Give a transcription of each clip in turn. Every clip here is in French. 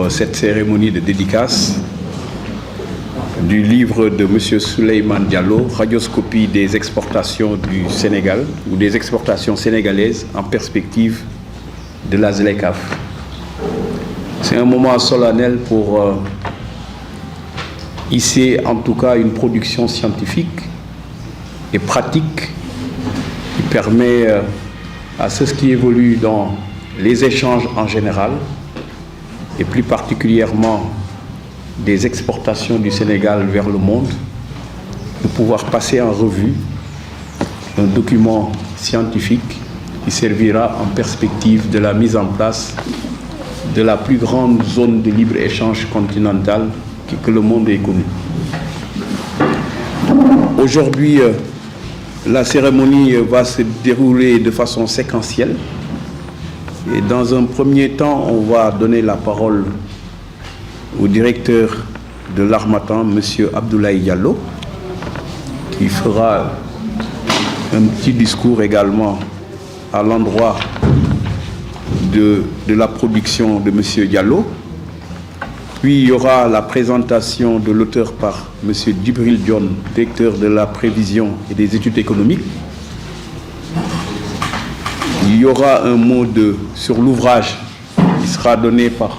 pour cette cérémonie de dédicace du livre de M. Souleymane Diallo, Radioscopie des exportations du Sénégal ou des exportations sénégalaises en perspective de la ZLECAf. C'est un moment solennel pour hisser en tout cas une production scientifique et pratique qui permet à ceux qui évoluent dans les échanges en général et plus particulièrement des exportations du Sénégal vers le monde, de pouvoir passer en revue un document scientifique qui servira en perspective de la mise en place de la plus grande zone de libre-échange continentale que le monde ait connue. Aujourd'hui, la cérémonie va se dérouler de façon séquentielle. Et dans un premier temps, on va donner la parole au directeur de l'Harmattan, M. Abdoulaye Diallo, qui fera un petit discours également à l'endroit de la production de M. Diallo. Puis il y aura la présentation de l'auteur par M. Djibril Dione, directeur de la prévision et des études économiques. Il y aura un mot sur l'ouvrage qui sera donné par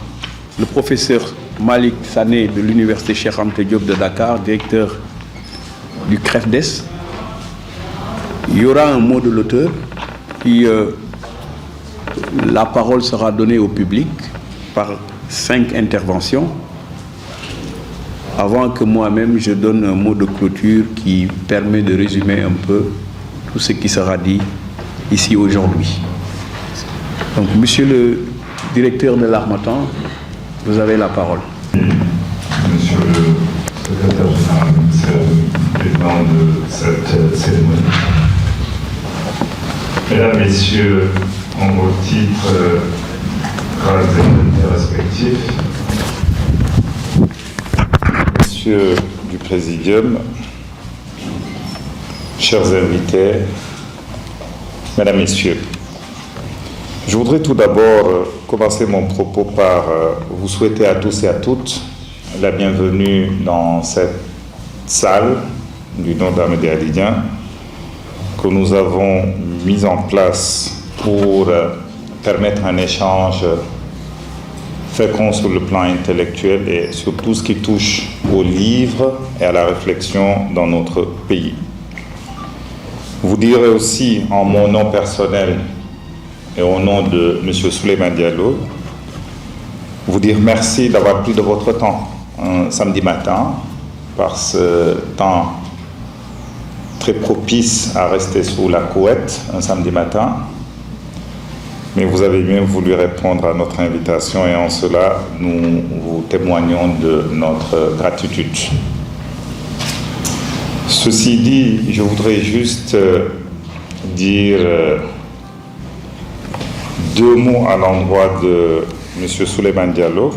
le professeur Malik Sané de l'Université Cheikh Anta Diop de Dakar, directeur du CREFDES. Il y aura un mot de l'auteur, puis la parole sera donnée au public par 5 interventions, avant que moi-même je donne un mot de clôture qui permet de résumer un peu tout ce qui sera dit ici aujourd'hui. Donc, monsieur le directeur de l'Harmattan, vous avez la parole. Monsieur le secrétaire général, c'est le président de cette cérémonie. Mesdames, Messieurs, en vos titres, grades et respectifs, Messieurs du Présidium, chers invités, Mesdames, Messieurs, je voudrais tout d'abord commencer mon propos par vous souhaiter à tous et à toutes la bienvenue dans cette salle du nom d'Ahmed Alidien que nous avons mise en place pour permettre un échange fécond sur le plan intellectuel et sur tout ce qui touche aux livres et à la réflexion dans notre pays. Vous direz aussi en mon nom personnel et au nom de M. Souleymane Diallo, vous dire merci d'avoir pris de votre temps un samedi matin, par ce temps très propice à rester sous la couette un samedi matin. Mais vous avez bien voulu répondre à notre invitation et en cela, nous vous témoignons de notre gratitude. Ceci dit, je voudrais juste dire 2 mots à l'endroit de M. Souleymane Diallo,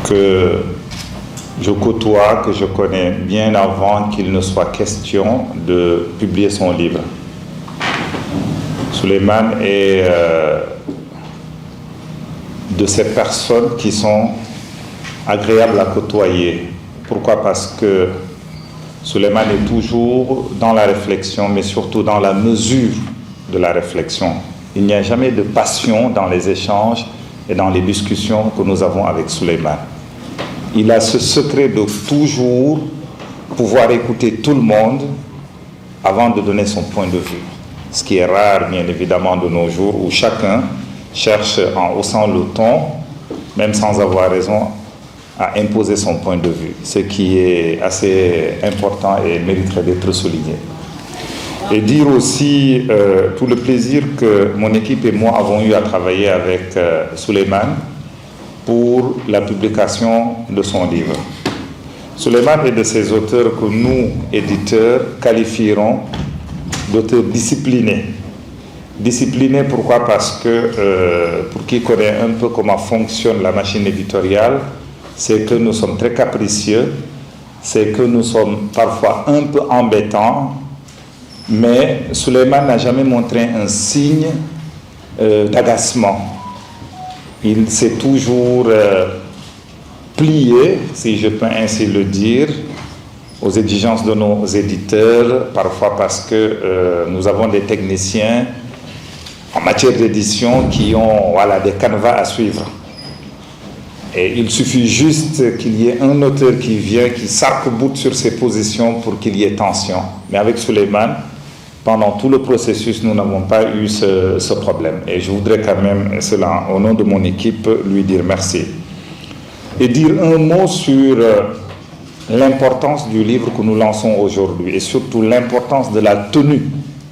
que je côtoie, que je connais bien avant qu'il ne soit question de publier son livre. Souleymane est de ces personnes qui sont agréables à côtoyer. Pourquoi? Parce que Souleymane est toujours dans la réflexion, mais surtout dans la mesure de la réflexion. Il n'y a jamais de passion dans les échanges et dans les discussions que nous avons avec Souleymane. Il a ce secret de toujours pouvoir écouter tout le monde avant de donner son point de vue. Ce qui est rare, bien évidemment, de nos jours, où chacun cherche, en haussant le ton, même sans avoir raison, à imposer son point de vue, ce qui est assez important et mériterait d'être souligné. Et dire aussi tout le plaisir que mon équipe et moi avons eu à travailler avec Souleymane pour la publication de son livre. Souleymane est de ces auteurs que nous, éditeurs, qualifierons d'auteurs disciplinés. Disciplinés, pourquoi? Parce que, pour qui connaît un peu comment fonctionne la machine éditoriale, c'est que nous sommes très capricieux, c'est que nous sommes parfois un peu embêtants, mais Souleymane n'a jamais montré un signe d'agacement. il s'est toujours plié, si je peux ainsi le dire, aux exigences de nos éditeurs, parfois parce que nous avons des techniciens en matière d'édition qui ont des canevas à suivre. Et il suffit juste qu'il y ait un auteur qui vient, qui s'arc-boute sur ses positions pour qu'il y ait tension. Mais avec Souleymane, pendant tout le processus, nous n'avons pas eu ce problème. Et je voudrais quand même, cela au nom de mon équipe, lui dire merci. Et dire un mot sur l'importance du livre que nous lançons aujourd'hui et surtout l'importance de la tenue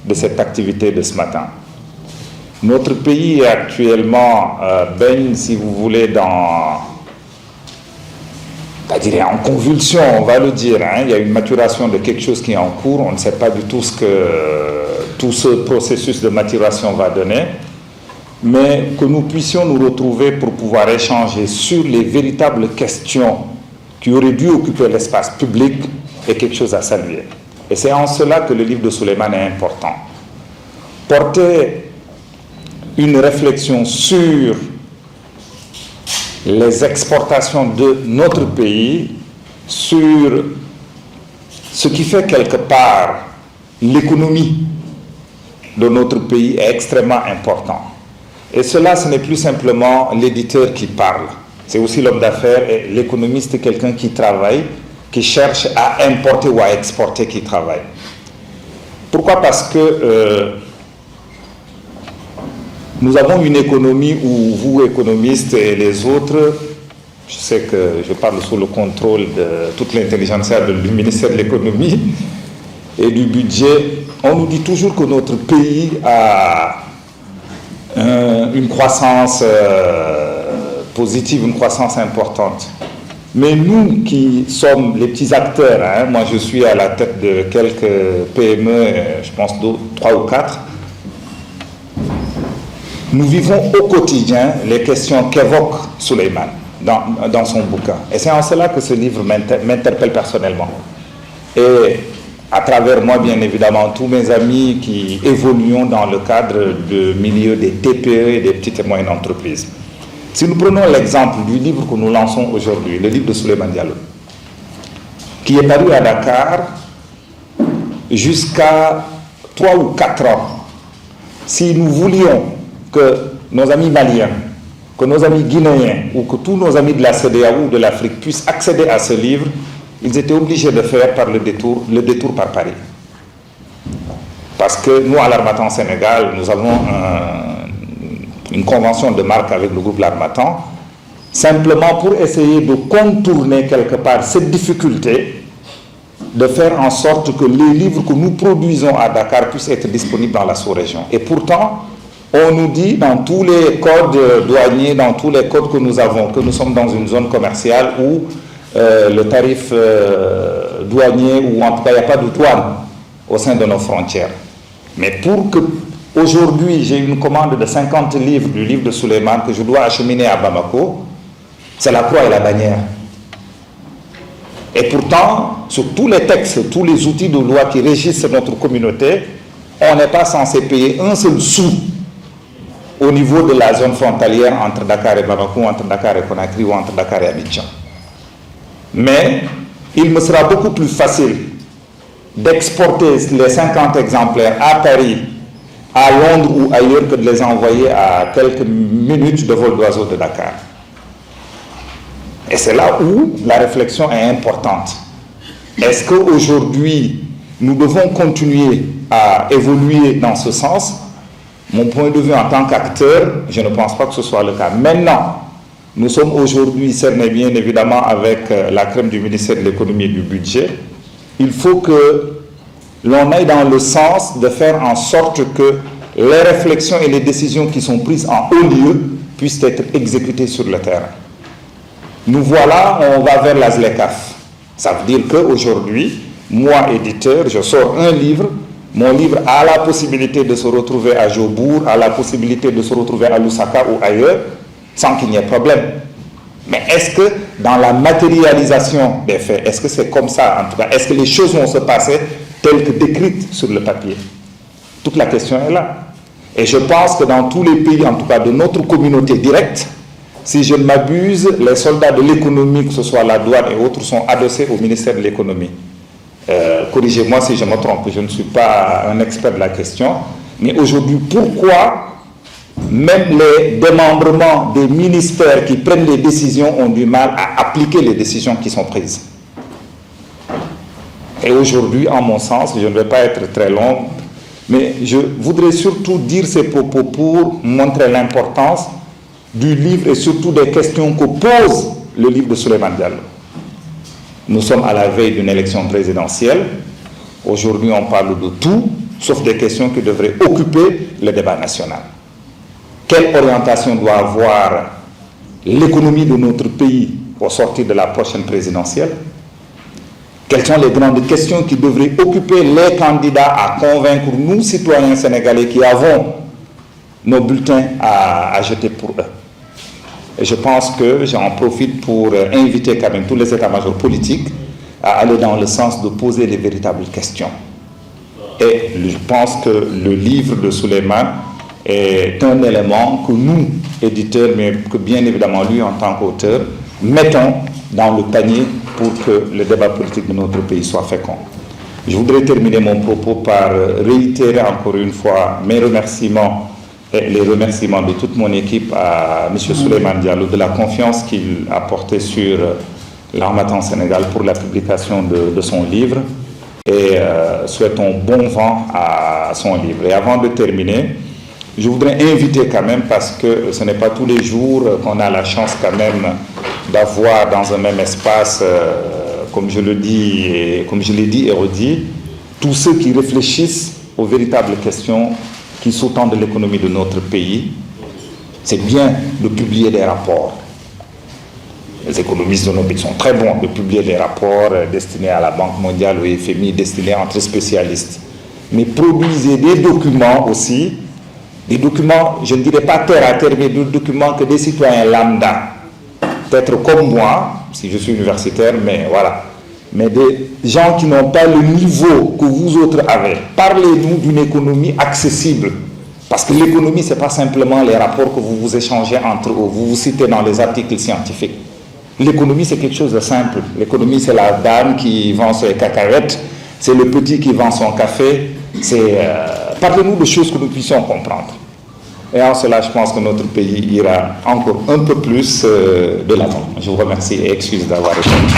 de cette activité de ce matin. Notre pays est actuellement baigne, si vous voulez, en convulsion, on va le dire. Il y a une maturation de quelque chose qui est en cours. On ne sait pas du tout ce que tout ce processus de maturation va donner. Mais que nous puissions nous retrouver pour pouvoir échanger sur les véritables questions qui auraient dû occuper l'espace public est quelque chose à saluer. Et c'est en cela que le livre de Souleymane est important. Porter une réflexion sur les exportations de notre pays, sur ce qui fait quelque part l'économie de notre pays est extrêmement important. Et cela, ce n'est plus simplement l'éditeur qui parle. C'est aussi l'homme d'affaires et l'économiste, quelqu'un qui travaille, qui cherche à importer ou à exporter, qui travaille. Pourquoi? Parce que nous avons une économie où vous, économistes, et les autres, je sais que je parle sous le contrôle de toute l'intelligentsia du ministère de l'économie et du budget, on nous dit toujours que notre pays a une croissance positive, une croissance importante. Mais nous qui sommes les petits acteurs, moi je suis à la tête de quelques PME, je pense 3 ou 4, nous vivons au quotidien les questions qu'évoque Souleymane dans son bouquin. Et c'est en cela que ce livre m'interpelle personnellement. Et à travers moi, bien évidemment, tous mes amis qui évoluent dans le cadre du milieu des TPE et des petites et moyennes entreprises. Si nous prenons l'exemple du livre que nous lançons aujourd'hui, le livre de Souleymane Diallo, qui est paru à Dakar jusqu'à 3 ou 4 ans, si nous voulions que nos amis maliens, que nos amis guinéens ou que tous nos amis de la CEDEAO ou de l'Afrique puissent accéder à ce livre, ils étaient obligés de faire par le détour par Paris. Parce que nous, à l'Harmattan Sénégal, nous avons une convention de marque avec le groupe L'Harmattan, simplement pour essayer de contourner quelque part cette difficulté, de faire en sorte que les livres que nous produisons à Dakar puissent être disponibles dans la sous-région. Et pourtant, on nous dit dans tous les codes douaniers, dans tous les codes que nous avons, que nous sommes dans une zone commerciale où le tarif douanier, ou en tout cas il n'y a pas de douane au sein de nos frontières. Mais pour que aujourd'hui j'ai une commande de 50 livres du livre de Souleymane que je dois acheminer à Bamako, c'est la croix et la bannière. Et pourtant, sur tous les textes, tous les outils de loi qui régissent notre communauté, on n'est pas censé payer un seul sou au niveau de la zone frontalière entre Dakar et Bamako, entre Dakar et Conakry ou entre Dakar et Abidjan. Mais il me sera beaucoup plus facile d'exporter les 50 exemplaires à Paris, à Londres ou ailleurs que de les envoyer à quelques minutes de vol d'oiseau de Dakar. Et c'est là où la réflexion est importante. Est-ce qu'aujourd'hui, nous devons continuer à évoluer dans ce sens? Mon point de vue en tant qu'acteur, je ne pense pas que ce soit le cas. Maintenant, nous sommes aujourd'hui cernés bien évidemment avec la crème du ministère de l'économie et du budget. Il faut que l'on aille dans le sens de faire en sorte que les réflexions et les décisions qui sont prises en haut lieu puissent être exécutées sur le terrain. Nous voilà, on va vers la ZLECAf. Ça veut dire qu'aujourd'hui, moi, éditeur, je sors un livre. Mon livre a la possibilité de se retrouver à Jobourg, a la possibilité de se retrouver à Lusaka ou ailleurs, sans qu'il n'y ait problème. Mais est-ce que dans la matérialisation des faits, est-ce que c'est comme ça en tout cas? Est-ce que les choses vont se passer telles que décrites sur le papier? Toute la question est là. Et je pense que dans tous les pays, en tout cas de notre communauté directe, si je ne m'abuse, les soldats de l'économie, que ce soit la douane et autres, sont adossés au ministère de l'économie. Corrigez-moi si je me trompe, je ne suis pas un expert de la question. Mais aujourd'hui, pourquoi même les démembrements des ministères qui prennent les décisions ont du mal à appliquer les décisions qui sont prises? Et aujourd'hui, en mon sens, je ne vais pas être très long, mais je voudrais surtout dire ces propos pour montrer l'importance du livre et surtout des questions que pose le livre de Souleymane Diallo. Nous sommes à la veille d'une élection présidentielle. Aujourd'hui, on parle de tout, sauf des questions qui devraient occuper le débat national. Quelle orientation doit avoir l'économie de notre pays au sortir de la prochaine présidentielle? Quelles sont les grandes questions qui devraient occuper les candidats à convaincre nous, citoyens sénégalais, qui avons nos bulletins à jeter pour eux? Et je pense que j'en profite pour inviter quand même tous les états-majors politiques à aller dans le sens de poser les véritables questions. Et je pense que le livre de Souleymane est un élément que nous, éditeurs, mais que bien évidemment lui en tant qu'auteur, mettons dans le panier pour que le débat politique de notre pays soit fécond. Je voudrais terminer mon propos par réitérer encore une fois mes remerciements et les remerciements de toute mon équipe à M. Souleymane Diallo de la confiance qu'il a portée sur l'Harmattan Sénégal pour la publication de son livre et souhaitons bon vent à son livre. Et avant de terminer, je voudrais inviter quand même, parce que ce n'est pas tous les jours qu'on a la chance quand même d'avoir dans un même espace, comme je le dis et comme je l'ai dit et redit, tous ceux qui réfléchissent aux véritables questions qui sous-tendent de l'économie de notre pays. C'est bien de publier des rapports. Les économistes de nos pays sont très bons de publier des rapports destinés à la Banque mondiale, au FMI, destinés entre spécialistes. Mais produisez des documents aussi, des documents, je ne dirais pas terre à terre, mais des documents que des citoyens lambda, peut-être comme moi, si je suis universitaire, mais voilà, mais des gens qui n'ont pas le niveau que vous autres avez. Parlez-nous d'une économie accessible. Parce que l'économie, ce n'est pas simplement les rapports que vous vous échangez entre eux, vous vous citez dans les articles scientifiques. L'économie, c'est quelque chose de simple. L'économie, c'est la dame qui vend ses cacahuètes, c'est le petit qui vend son café. Parlez-nous de choses que nous puissions comprendre. Et en cela, je pense que notre pays ira encore un peu plus de l'avant. Je vous remercie et excuse d'avoir répondu.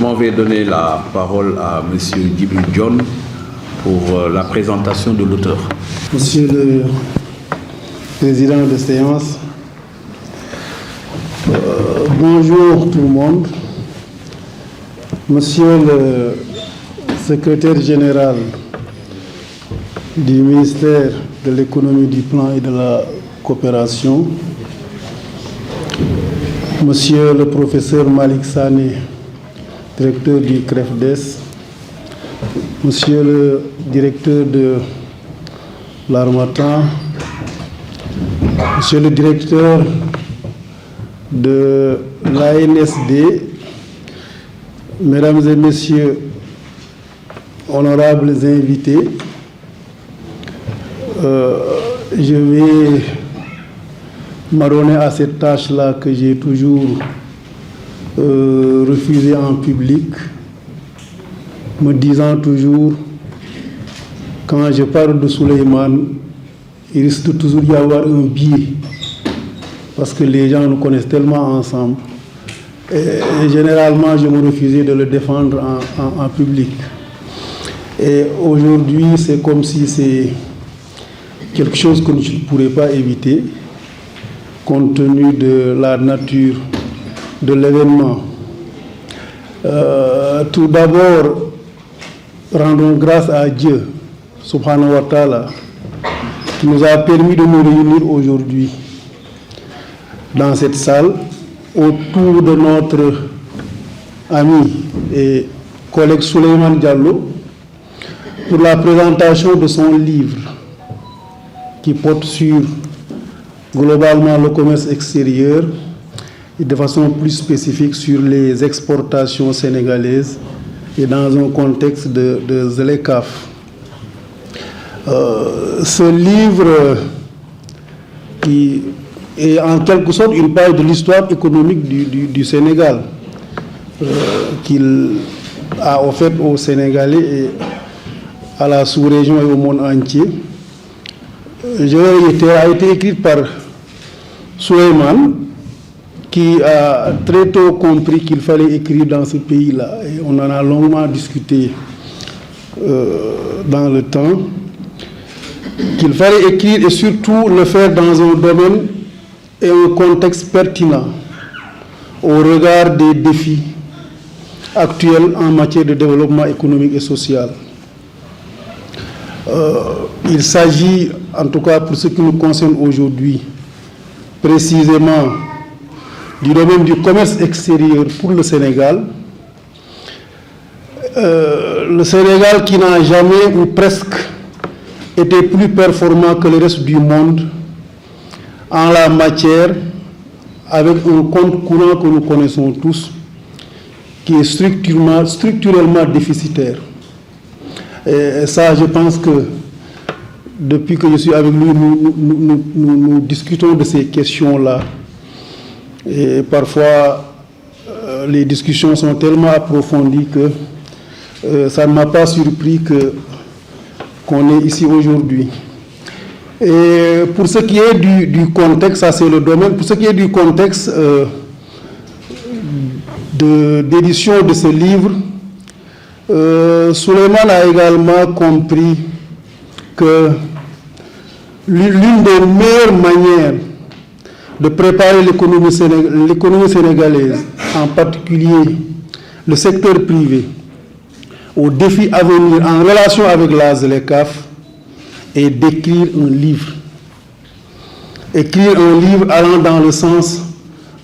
Je vais donner la parole à M. Djibril John pour la présentation de l'auteur. Monsieur le Président de séance, bonjour tout le monde. Monsieur le Secrétaire général du ministère de l'économie, du plan et de la coopération, Monsieur le professeur Malik Sané, directeur du CREFDES, Monsieur le directeur de l'Harmattan, Monsieur le directeur de l'ANSD, Mesdames et Messieurs, honorables invités, je vais m'adonner à cette tâche-là que j'ai toujours refusée en public, me disant toujours, quand je parle de Souleymane, il risque toujours d'y avoir un biais, parce que les gens nous connaissent tellement ensemble. Et généralement, je me refusais de le défendre en public. Et aujourd'hui, c'est comme si c'est quelque chose que je ne pourrais pas éviter, compte tenu de la nature de l'événement. Tout d'abord, rendons grâce à Dieu, subhanahu wa ta'ala, qui nous a permis de nous réunir aujourd'hui dans cette salle autour de notre ami et collègue Souleymane Diallo pour la présentation de son livre qui porte sur globalement le commerce extérieur et de façon plus spécifique sur les exportations sénégalaises et dans un contexte de ZLECAf. Ce livre qui Et en quelque sorte, il parle de l'histoire économique du Sénégal, qu'il a offert aux Sénégalais et à la sous-région et au monde entier. A été écrite par Souleymane, qui a très tôt compris qu'il fallait écrire dans ce pays-là. Et on en a longuement discuté dans le temps, qu'il fallait écrire et surtout le faire dans un domaine et un contexte pertinent au regard des défis actuels en matière de développement économique et social. Il s'agit, en tout cas pour ce qui nous concerne aujourd'hui, précisément du domaine du commerce extérieur pour le Sénégal. Le Sénégal qui n'a jamais ou presque été plus performant que le reste du monde en la matière, avec un compte courant que nous connaissons tous, qui est structurellement déficitaire. Et ça, je pense que depuis que je suis avec lui, nous discutons de ces questions-là. Et parfois, les discussions sont tellement approfondies que ça ne m'a pas surpris qu'on est ici aujourd'hui. Et pour ce qui est du contexte, ça c'est le domaine, pour ce qui est du contexte d'édition de ce livre, Souleymane a également compris que l'une des meilleures manières de préparer l'économie sénégalaise, en particulier le secteur privé, aux défis à venir en relation avec la ZLECAf, est d'écrire un livre. Écrire un livre allant dans le sens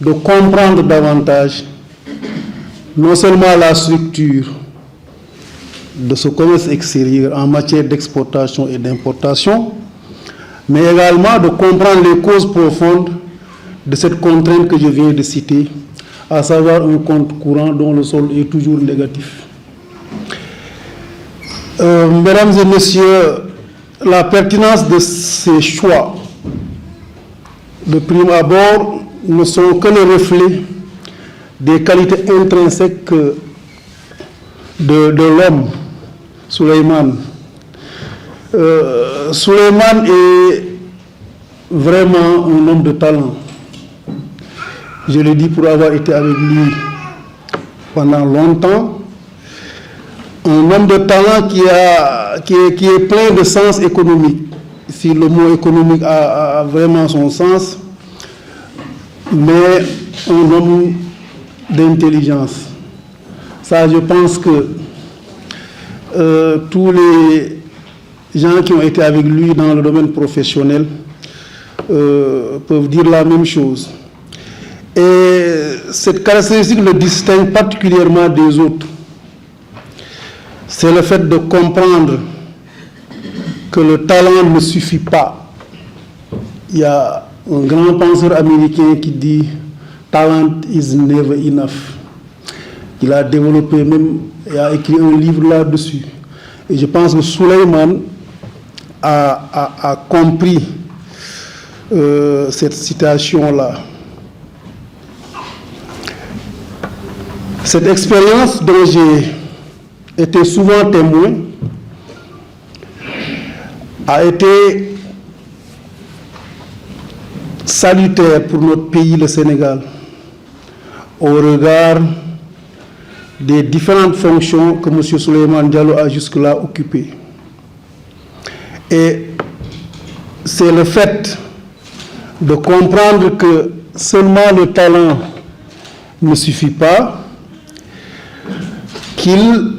de comprendre davantage non seulement la structure de ce commerce extérieur en matière d'exportation et d'importation, mais également de comprendre les causes profondes de cette contrainte que je viens de citer, à savoir un compte courant dont le solde est toujours négatif. Mesdames et messieurs, la pertinence de ces choix, de prime abord, ne sont que le reflet des qualités intrinsèques de l'homme, Souleymane. Souleymane est vraiment un homme de talent. Je le dis pour avoir été avec lui pendant longtemps. Un homme de talent qui est plein de sens économique. Si le mot économique a vraiment son sens, mais un homme d'intelligence. Ça, je pense que tous les gens qui ont été avec lui dans le domaine professionnel peuvent dire la même chose. Et cette caractéristique le distingue particulièrement des autres. C'est le fait de comprendre que le talent ne suffit pas. Il y a un grand penseur américain qui dit « Talent is never enough ». Il a développé même et a écrit un livre là-dessus. Et je pense que Souleymane a compris cette citation-là. Cette expérience dont j'ai été souvent témoin a été salutaire pour notre pays, le Sénégal, au regard des différentes fonctions que M. Souleymane Diallo a jusque-là occupées. Et c'est le fait de comprendre que seulement le talent ne suffit pas, qu'il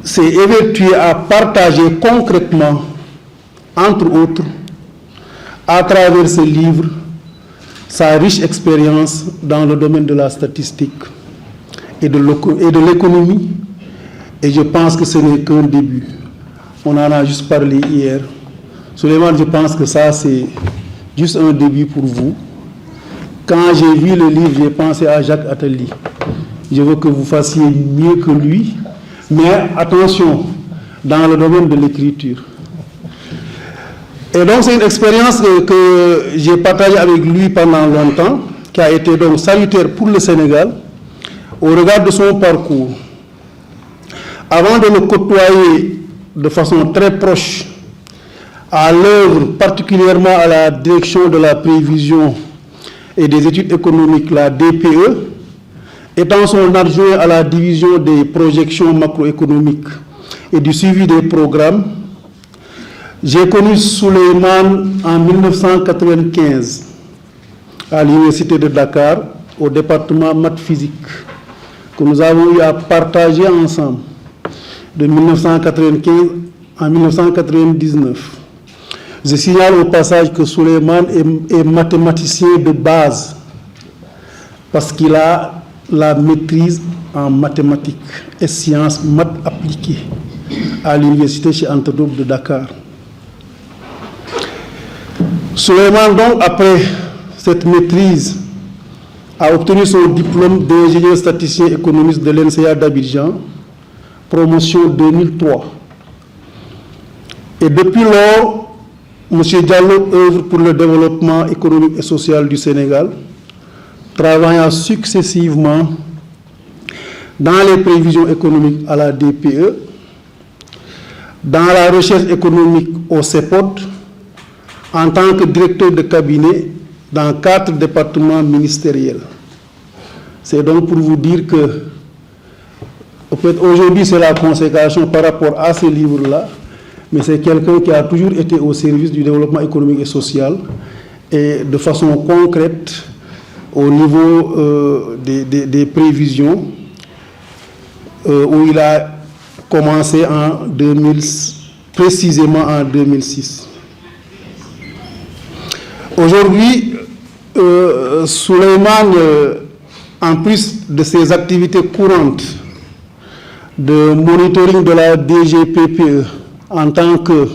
s'est évertué à partager concrètement, entre autres, à travers ce livre, sa riche expérience dans le domaine de la statistique et de l'économie. Et je pense que ce n'est qu'un début. On en a juste parlé hier. Souleymane, je pense que ça, c'est juste un début pour vous. Quand j'ai vu le livre, j'ai pensé à Jacques Attali. Je veux que vous fassiez mieux que lui. Mais attention, dans le domaine de l'écriture. Et donc c'est une expérience que j'ai partagée avec lui pendant longtemps, qui a été donc salutaire pour le Sénégal au regard de son parcours. Avant de le côtoyer de façon très proche à l'œuvre, particulièrement à la direction de la prévision et des études économiques, la DPE, étant son adjoint à la division des projections macroéconomiques et du suivi des programmes, j'ai connu Souleymane en 1995 à l'Université de Dakar, au département maths physique, que nous avons eu à partager ensemble de 1995 à 1999. Je signale au passage que Souleymane est mathématicien de base parce qu'il a la maîtrise en mathématiques et sciences maths appliquées à l'université Cheikh Anta Diop de Dakar. Souleymane, donc, après cette maîtrise, a obtenu son diplôme d'ingénieur statisticien économiste de l'NCA d'Abidjan, promotion 2003. Et depuis lors, M. Diallo œuvre pour le développement économique et social du Sénégal, travaillant successivement dans les prévisions économiques à la DPE, dans la recherche économique au CEPOD, en tant que directeur de cabinet dans 4 départements ministériels. C'est donc pour vous dire que aujourd'hui c'est la consécration par rapport à ce livre-là, mais c'est quelqu'un qui a toujours été au service du développement économique et social et de façon concrète au niveau des prévisions où il a commencé précisément en 2006. Aujourd'hui, Souleymane, en plus de ses activités courantes de monitoring de la DGPPE en tant que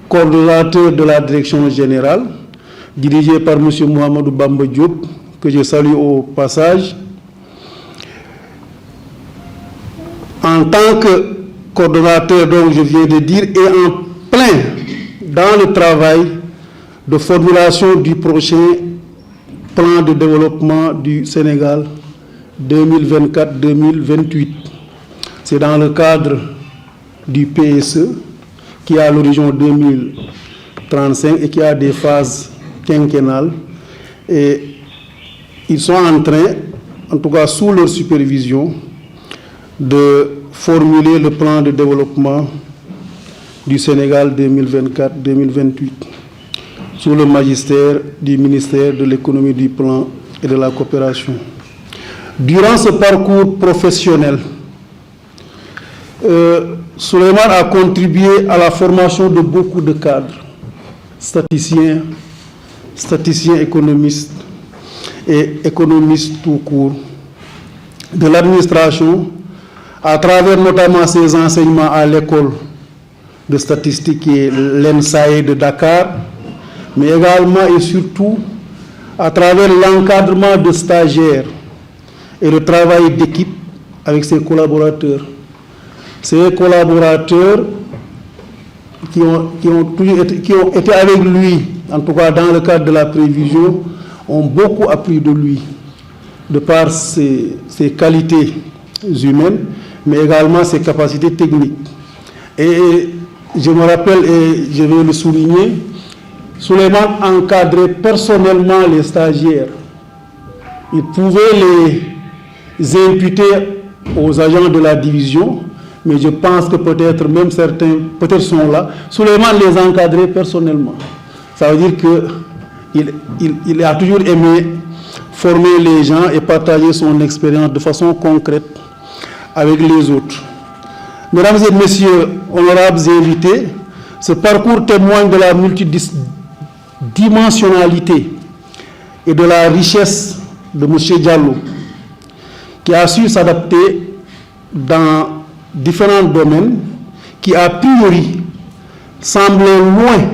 coordonnateur de la direction générale, dirigé par M. Mohamedou Bamba Diop, que je salue au passage, en tant que coordonnateur, donc je viens de dire, et en plein dans le travail de formulation du prochain plan de développement du Sénégal 2024-2028. C'est dans le cadre du PSE qui a l'horizon 2035 et qui a des phases quinquennales. Et ils sont en train, en tout cas sous leur supervision, de formuler le plan de développement du Sénégal 2024-2028. Sous le magistère du ministère de l'économie, du plan et de la coopération. Durant ce parcours professionnel, Souleymane a contribué à la formation de beaucoup de cadres, statisticiens économistes et économistes tout court, de l'administration, à travers notamment ses enseignements à l'école de statistique et l'ENSAE de Dakar, mais également et surtout à travers l'encadrement de stagiaires et le travail d'équipe avec ses collaborateurs. Ces collaborateurs qui ont été avec lui, en tout cas dans le cadre de la prévision, ont beaucoup appris de lui, de par ses qualités humaines, mais également ses capacités techniques. Et je me rappelle, et je vais le souligner, Souleymane encadrait personnellement les stagiaires. Il pouvait les imputer aux agents de la division, mais je pense que peut-être même certains, peut-être sont là. Souleymane les encadrait personnellement. Ça veut dire qu'il a toujours aimé former les gens et partager son expérience de façon concrète avec les autres. Mesdames et messieurs, honorables invités, ce parcours témoigne de la multidimensionnalité et de la richesse de M. Diallo, qui a su s'adapter dans différents domaines qui, a priori, semblaient loin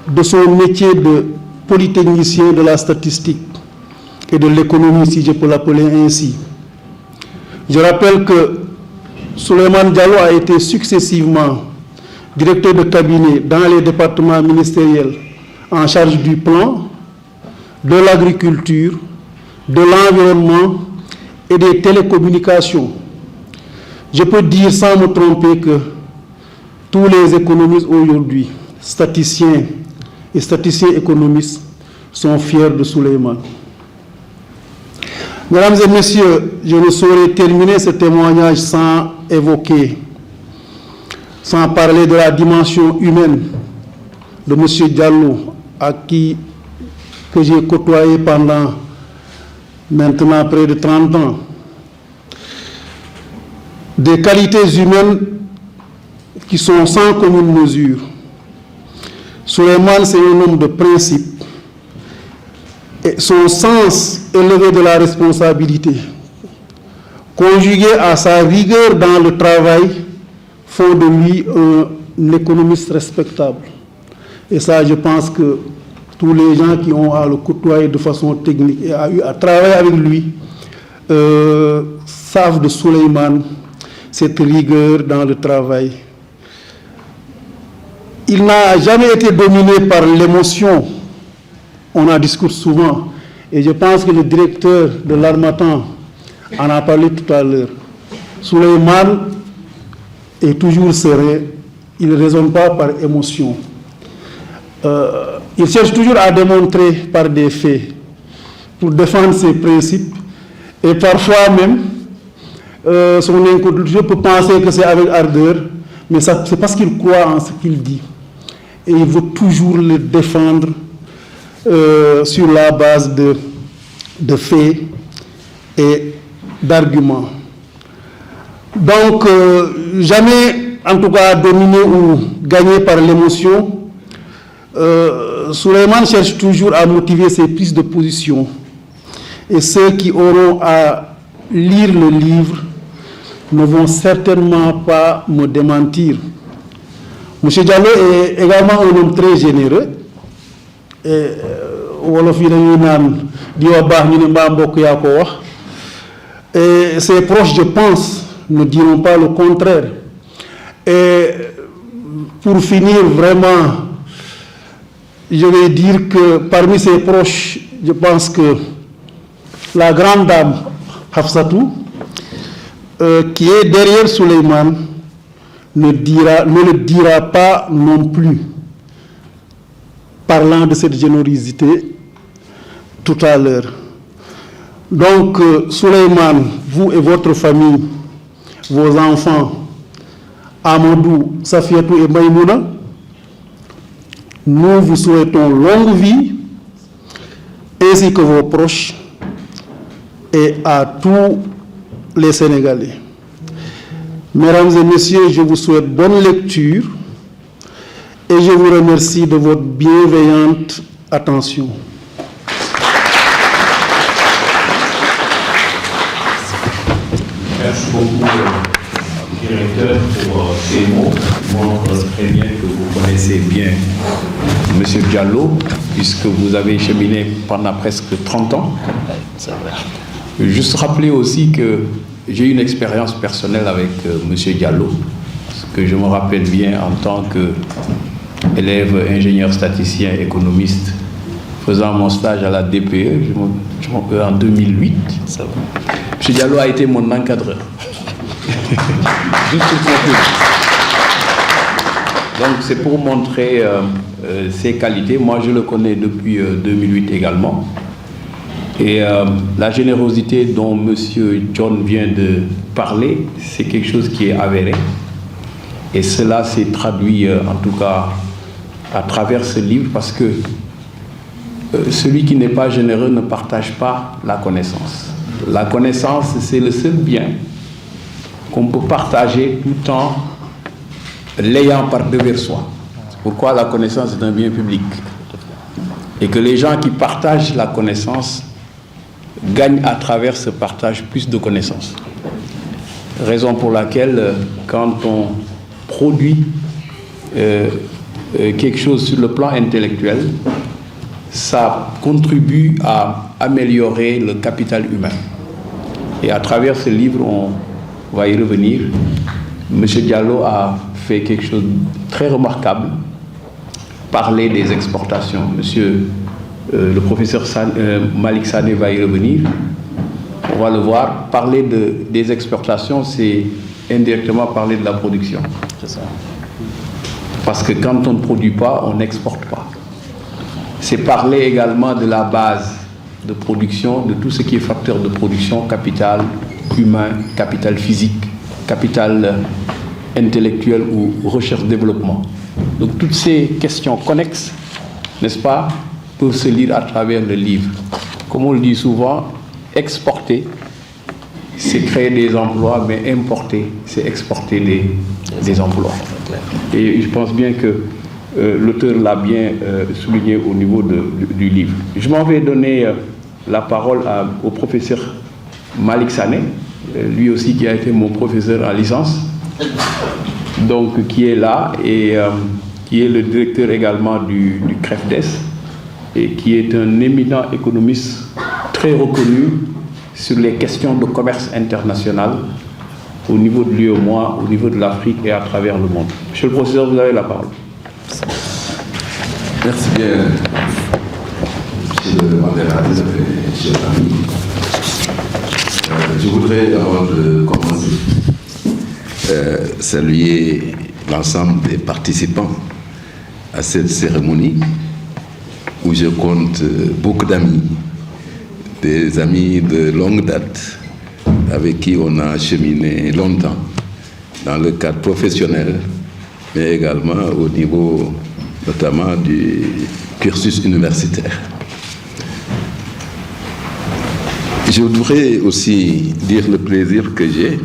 de son métier de polytechnicien de la statistique et de l'économie, si je peux l'appeler ainsi. Je rappelle que Souleymane Diallo a été successivement directeur de cabinet dans les départements ministériels en charge du plan, de l'agriculture, de l'environnement et des télécommunications. Je peux dire sans me tromper que tous les économistes aujourd'hui, statisticiens et statisticiens économistes, sont fiers de Souleymane. Mesdames et messieurs, je ne saurais terminer ce témoignage sans évoquer, sans parler de la dimension humaine de M. Diallo, que j'ai côtoyé pendant maintenant près de 30 ans. Des qualités humaines qui sont sans commune mesure. Souleymane, c'est un homme de principe. Et son sens élevé de la responsabilité, conjugué à sa rigueur dans le travail, font de lui un économiste respectable. Et ça, je pense que tous les gens qui ont à le côtoyer de façon technique et à travailler avec lui savent de Souleymane cette rigueur dans le travail. Il n'a jamais été dominé par l'émotion. On en discute souvent. Et je pense que le directeur de l'Harmattan en a parlé tout à l'heure. Souleymane est toujours serein. Il ne raisonne pas par émotion. Il cherche toujours à démontrer par des faits pour défendre ses principes. Et parfois même, son incontestation peut penser que c'est avec ardeur, mais c'est parce qu'il croit en ce qu'il dit. Et il veut toujours le défendre sur la base de faits et d'arguments. Donc, jamais, en tout cas, dominé ou gagné par l'émotion, Souleymane cherche toujours à motiver ses prises de position. Et ceux qui auront à lire le livre ne vont certainement pas me démentir. M. Diallo est également un homme très généreux. Et ses proches, je pense, ne diront pas le contraire. Et pour finir, vraiment, je vais dire que parmi ses proches, je pense que la grande dame Hafsatou, qui est derrière Souleymane, ne le dira pas non plus, parlant de cette générosité tout à l'heure. Donc, Souleymane, vous et votre famille, vos enfants, Amadou, Safiatou et Maïmouna, nous vous souhaitons longue vie, ainsi que vos proches, et à tous les Sénégalais. Mesdames et messieurs, je vous souhaite bonne lecture et je vous remercie de votre bienveillante attention. Merci beaucoup, directeur, pour ces mots qui montrent très bien que vous connaissez bien M. Diallo, puisque vous avez cheminé pendant presque 30 ans. Juste rappeler aussi que j'ai une expérience personnelle avec M. Diallo, parce que je me rappelle bien en tant qu'élève, ingénieur statisticien, économiste, faisant mon stage à la DPE, en 2008. Ça va. M. Diallo a été mon encadreur. Juste pour donc c'est pour montrer ses qualités. Moi, je le connais depuis 2008 également. Et la générosité dont M. John vient de parler, c'est quelque chose qui est avéré. Et cela s'est traduit, en tout cas, à travers ce livre, parce que celui qui n'est pas généreux ne partage pas la connaissance. La connaissance, c'est le seul bien qu'on peut partager tout en l'ayant par devers soi. C'est pourquoi la connaissance est un bien public. Et que les gens qui partagent la connaissance gagnent à travers ce partage plus de connaissances. Raison pour laquelle, quand on produit quelque chose sur le plan intellectuel, ça contribue à améliorer le capital humain. Et à travers ce livre, on va y revenir, M. Diallo a fait quelque chose de très remarquable, parler des exportations. Le professeur Malik Sané va y revenir. On va le voir. Parler des exportations, c'est indirectement parler de la production. C'est ça. Parce que quand on ne produit pas, on n'exporte pas. C'est parler également de la base de production, de tout ce qui est facteur de production, capital humain, capital physique, capital intellectuel ou recherche-développement. Donc toutes ces questions connexes, n'est-ce pas, peuvent se lire à travers le livre. Comme on le dit souvent, exporter, c'est créer des emplois, mais importer, c'est exporter des emplois. Et je pense bien que l'auteur l'a bien souligné au niveau du livre. Je m'en vais donner la parole au professeur Malik Sané, lui aussi qui a été mon professeur en licence, donc qui est là et qui est le directeur également du CREFDES et qui est un éminent économiste très reconnu sur les questions de commerce international au niveau de l'UEMOA, au niveau de l'Afrique et à travers le monde. Monsieur le professeur, vous avez la parole. Merci bien, monsieur le modérateur et chers amis. Je voudrais, avant de commencer, saluer l'ensemble des participants à cette cérémonie où je compte beaucoup d'amis, des amis de longue date avec qui on a cheminé longtemps dans le cadre professionnel, mais également au niveau notamment du cursus universitaire. Je voudrais aussi dire le plaisir que j'ai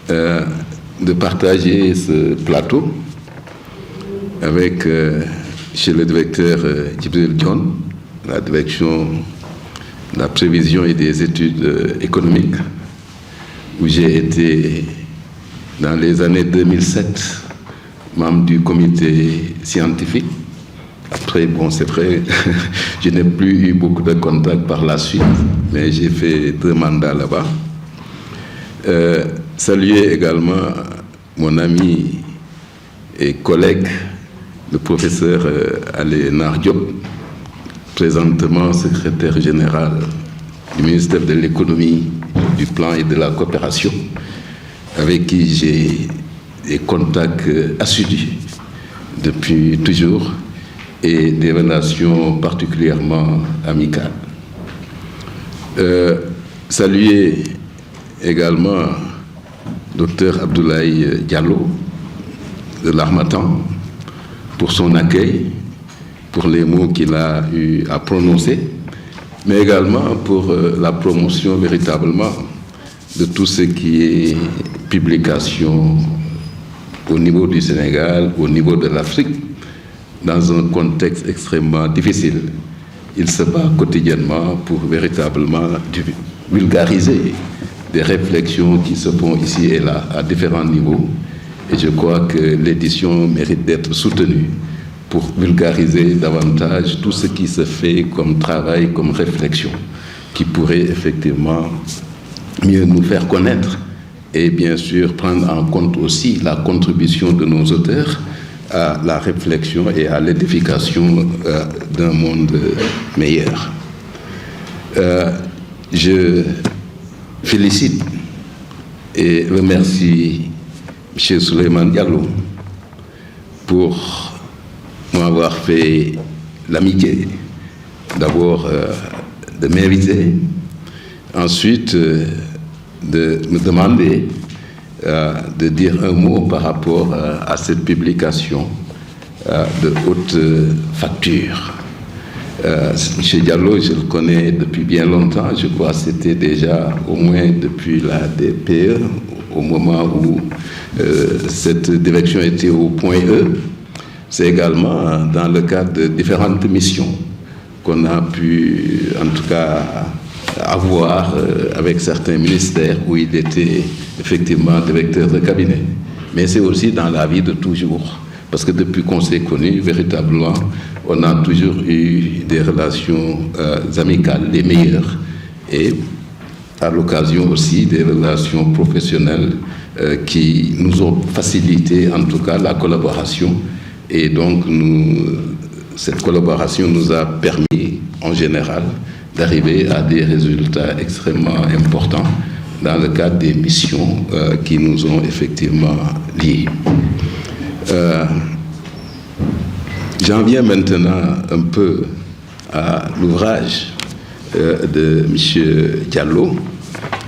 de partager ce plateau avec chez le directeur Djibril Dione, la direction de la prévision et des études économiques, où j'ai été dans les années 2007 membre du comité scientifique. Après, bon, c'est vrai, je n'ai plus eu beaucoup de contacts par la suite, mais j'ai fait 2 mandats là-bas. Saluer également mon ami et collègue, le professeur Alénar Diop, présentement secrétaire général du ministère de l'économie, du plan et de la coopération, avec qui j'ai des contacts assidus depuis toujours et des relations particulièrement amicales. Saluer également Dr Abdoulaye Diallo de l'Harmattan pour son accueil, pour les mots qu'il a eu à prononcer, mais également pour la promotion véritablement de tout ce qui est publication au niveau du Sénégal, au niveau de l'Afrique, dans un contexte extrêmement difficile. Il se bat quotidiennement pour véritablement vulgariser des réflexions qui se font ici et là à différents niveaux. Et je crois que l'édition mérite d'être soutenue pour vulgariser davantage tout ce qui se fait comme travail, comme réflexion, qui pourrait effectivement mieux nous faire connaître et bien sûr prendre en compte aussi la contribution de nos auteurs à la réflexion et à l'édification d'un monde meilleur. Je félicite et remercie M. Souleymane Diallo pour m'avoir fait l'amitié d'abord de m'inviter, ensuite de me demander de dire un mot par rapport à cette publication de haute facture. M. Diallo, je le connais depuis bien longtemps, je crois que c'était déjà au moins depuis la DPE, au moment où cette direction était au point E. C'est également dans le cadre de différentes missions qu'on a pu, en tout cas, avoir avec certains ministères où il était effectivement directeur de cabinet. Mais c'est aussi dans la vie de toujours, parce que depuis qu'on s'est connus, véritablement, on a toujours eu des relations amicales, les meilleures. Et à l'occasion aussi des relations professionnelles qui nous ont facilité en tout cas la collaboration. Et donc cette collaboration nous a permis en général d'arriver à des résultats extrêmement importants dans le cadre des missions qui nous ont effectivement liés. J'en viens maintenant un peu à l'ouvrage de M. Diallo,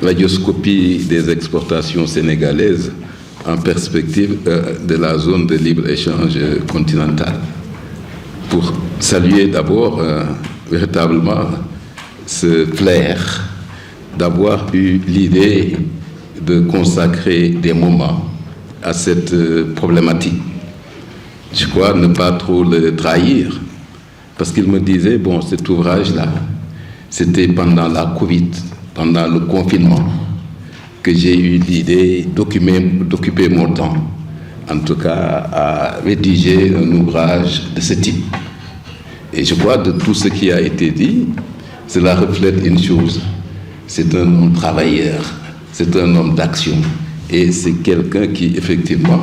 Radioscopie des exportations sénégalaises en perspective de la zone de libre-échange continentale. Pour saluer d'abord véritablement ce flair d'avoir eu l'idée de consacrer des moments à cette problématique. Je crois ne pas trop le trahir, parce qu'il me disait, bon, cet ouvrage-là, c'était pendant la Covid, pendant le confinement, que j'ai eu l'idée d'occuper mon temps, en tout cas à rédiger un ouvrage de ce type. Et je crois de tout ce qui a été dit, cela reflète une chose, c'est un homme travailleur, c'est un homme d'action, et c'est quelqu'un qui, effectivement,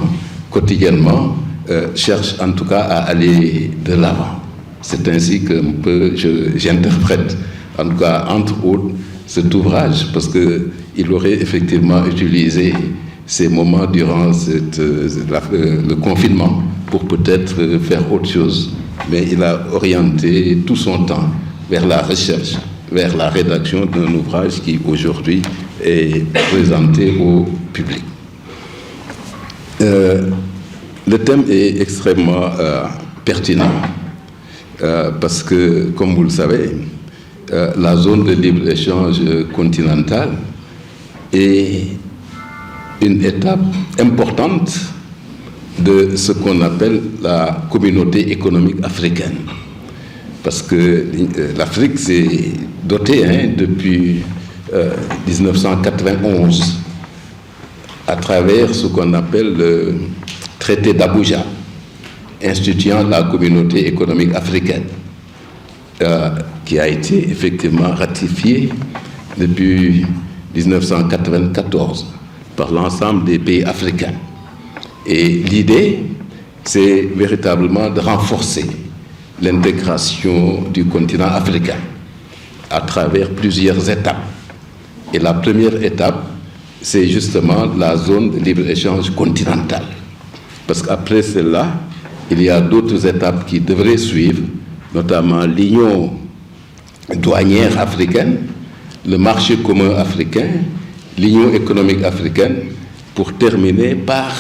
quotidiennement, cherche en tout cas à aller de l'avant. C'est ainsi que j'interprète, en tout cas, entre autres, cet ouvrage, parce qu'il aurait effectivement utilisé ces moments durant le confinement pour peut-être faire autre chose. Mais il a orienté tout son temps vers la recherche, vers la rédaction d'un ouvrage qui aujourd'hui est présenté au public. Le thème est extrêmement pertinent parce que, comme vous le savez, la zone de libre-échange continentale est une étape importante de ce qu'on appelle la communauté économique africaine. Parce que l'Afrique s'est dotée depuis 1991 à travers ce qu'on appelle le traité d'Abuja, instituant la communauté économique africaine, qui a été effectivement ratifié depuis 1994 par l'ensemble des pays africains. Et l'idée, c'est véritablement de renforcer l'intégration du continent africain à travers plusieurs étapes. Et la première étape, c'est justement la zone de libre-échange continentale. Parce qu'après cela, il y a d'autres étapes qui devraient suivre, notamment l'union douanière africaine, le marché commun africain, l'union économique africaine, pour terminer par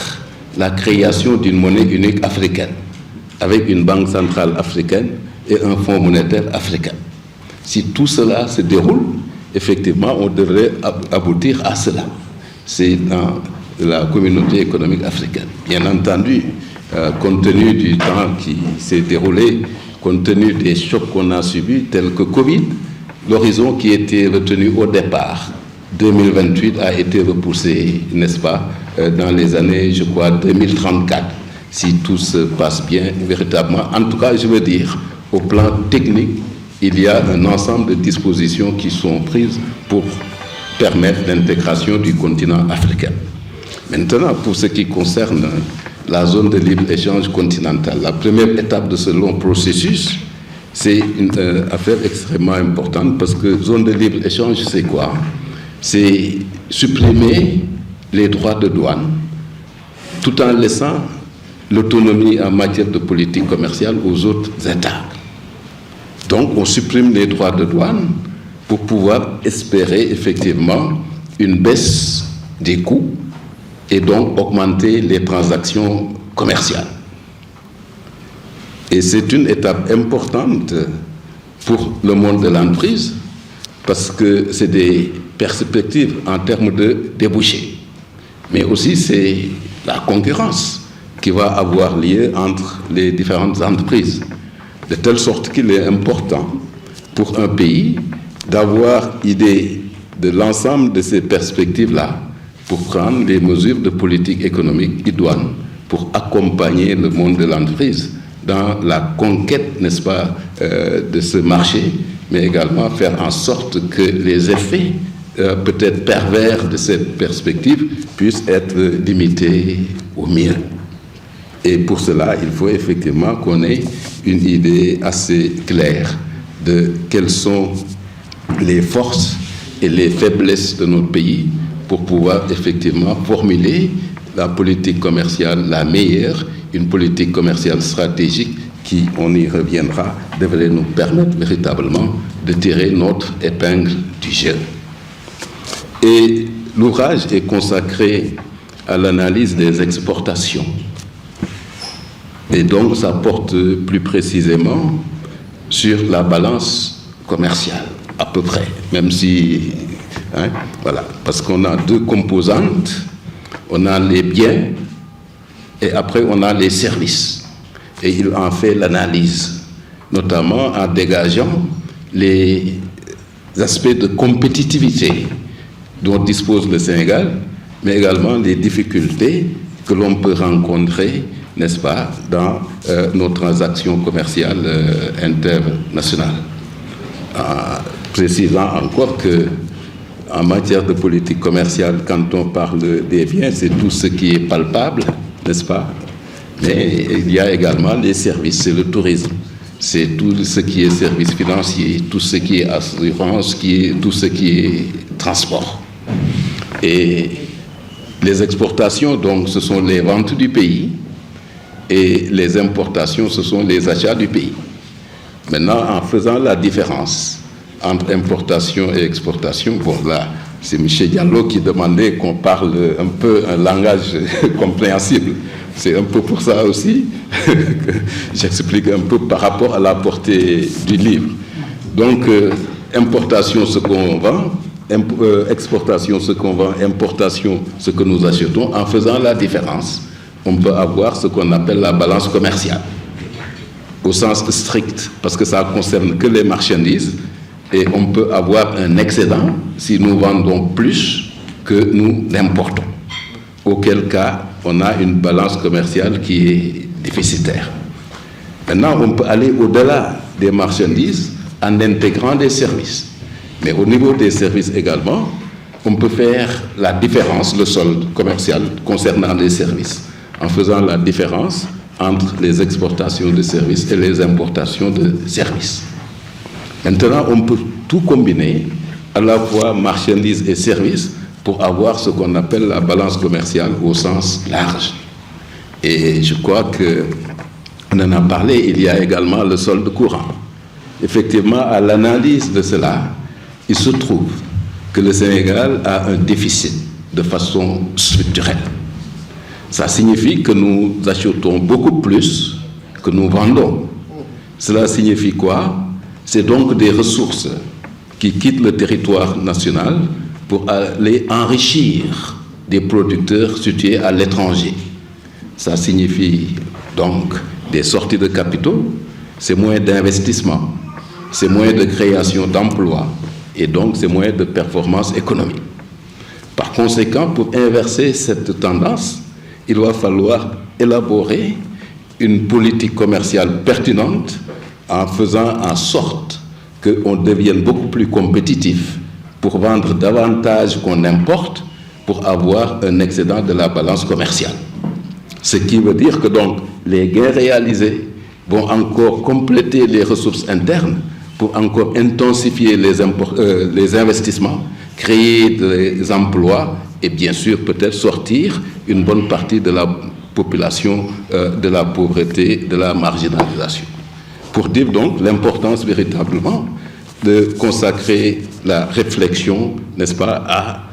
la création d'une monnaie unique africaine, avec une banque centrale africaine et un fonds monétaire africain. Si tout cela se déroule, effectivement, on devrait aboutir à cela. C'est dans la communauté économique africaine. Bien entendu, compte tenu du temps qui s'est déroulé, compte tenu des chocs qu'on a subis, tels que Covid, l'horizon qui était retenu au départ, 2028, a été repoussé, n'est-ce pas, dans les années, je crois, 2034, si tout se passe bien, véritablement. En tout cas, je veux dire, au plan technique, il y a un ensemble de dispositions qui sont prises pour permettre l'intégration du continent africain. Maintenant, pour ce qui concerne la zone de libre-échange continentale, la première étape de ce long processus, c'est une affaire extrêmement importante parce que zone de libre-échange, c'est quoi? C'est supprimer les droits de douane tout en laissant l'autonomie en matière de politique commerciale aux autres États. Donc, on supprime les droits de douane pour pouvoir espérer effectivement une baisse des coûts et donc augmenter les transactions commerciales. Et c'est une étape importante pour le monde de l'entreprise parce que c'est des perspectives en termes de débouchés. Mais aussi, c'est la concurrence qui va avoir lieu entre les différentes entreprises. De telle sorte qu'il est important pour un pays d'avoir idée de l'ensemble de ces perspectives-là pour prendre les mesures de politique économique idoines pour accompagner le monde de l'entreprise dans la conquête, n'est-ce pas, de ce marché, mais également faire en sorte que les effets peut-être pervers de cette perspective puisse être limité au mieux. Et pour cela, il faut effectivement qu'on ait une idée assez claire de quelles sont les forces et les faiblesses de notre pays pour pouvoir effectivement formuler la politique commerciale la meilleure, une politique commerciale stratégique qui, on y reviendra, devrait nous permettre véritablement de tirer notre épingle du jeu. Et l'ouvrage est consacré à l'analyse des exportations. Et donc, ça porte plus précisément sur la balance commerciale, à peu près, même si, voilà, parce qu'on a deux composantes, on a les biens et après on a les services. Et il en fait l'analyse, notamment en dégageant les aspects de compétitivité dont dispose le Sénégal, mais également les difficultés que l'on peut rencontrer, n'est-ce pas, dans nos transactions commerciales internationales. Précisant encore que en matière de politique commerciale, quand on parle des biens, c'est tout ce qui est palpable, n'est-ce pas? Mais il y a également les services, c'est le tourisme, c'est tout ce qui est services financiers, tout ce qui est assurance, tout ce qui est transport. Et les exportations, donc, ce sont les ventes du pays, et les importations, ce sont les achats du pays. Maintenant, en faisant la différence entre importation et exportation, bon là, c'est M. Diallo qui demandait qu'on parle un peu un langage compréhensible. C'est un peu pour ça aussi que j'explique un peu par rapport à la portée du livre. Donc, importation, ce qu'on vend, exportation, ce qu'on vend, importation, ce que nous achetons, en faisant la différence, on peut avoir ce qu'on appelle la balance commerciale, au sens strict, parce que ça ne concerne que les marchandises, et on peut avoir un excédent si nous vendons plus que nous n'importons, auquel cas on a une balance commerciale qui est déficitaire. Maintenant, on peut aller au-delà des marchandises en intégrant des services. Mais au niveau des services également, on peut faire la différence, le solde commercial concernant les services, en faisant la différence entre les exportations de services et les importations de services. Maintenant, on peut tout combiner, à la fois marchandises et services, pour avoir ce qu'on appelle la balance commerciale au sens large. Et je crois qu'on en a parlé, il y a également le solde courant. Effectivement, à l'analyse de cela, il se trouve que le Sénégal a un déficit de façon structurelle. Ça signifie que nous achetons beaucoup plus que nous vendons. Cela signifie quoi? C'est donc des ressources qui quittent le territoire national pour aller enrichir des producteurs situés à l'étranger. Ça signifie donc des sorties de capitaux, c'est moins d'investissement, c'est moins de création d'emplois et donc c'est moins de performance économique. Par conséquent, pour inverser cette tendance, il va falloir élaborer une politique commerciale pertinente en faisant en sorte qu'on devienne beaucoup plus compétitif pour vendre davantage qu'on importe pour avoir un excédent de la balance commerciale. Ce qui veut dire que donc les gains réalisés vont encore compléter les ressources internes pour encore intensifier les investissements, créer des emplois et bien sûr peut-être sortir une bonne partie de la population de la pauvreté, de la marginalisation. Pour dire donc l'importance véritablement de consacrer la réflexion, n'est-ce pas, à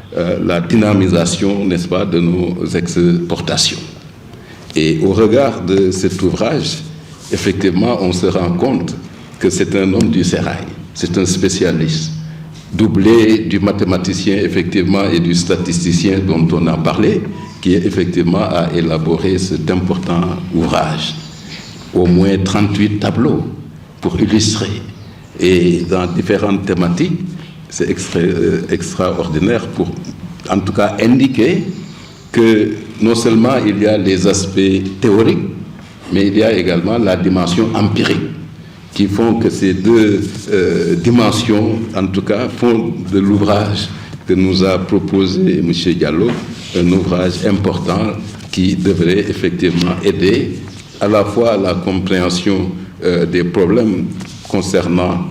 la dynamisation, n'est-ce pas, de nos exportations. Et au regard de cet ouvrage, effectivement, on se rend compte que c'est un homme du sérail, c'est un spécialiste, doublé du mathématicien, effectivement, et du statisticien dont on a parlé, qui effectivement a élaboré cet important ouvrage. Au moins 38 tableaux pour illustrer. Et dans différentes thématiques, c'est extraordinaire pour, en tout cas, indiquer que non seulement il y a les aspects théoriques, mais il y a également la dimension empirique, qui font que ces deux dimensions, en tout cas, font de l'ouvrage que nous a proposé M. Diallo, un ouvrage important qui devrait effectivement aider à la fois à la compréhension des problèmes concernant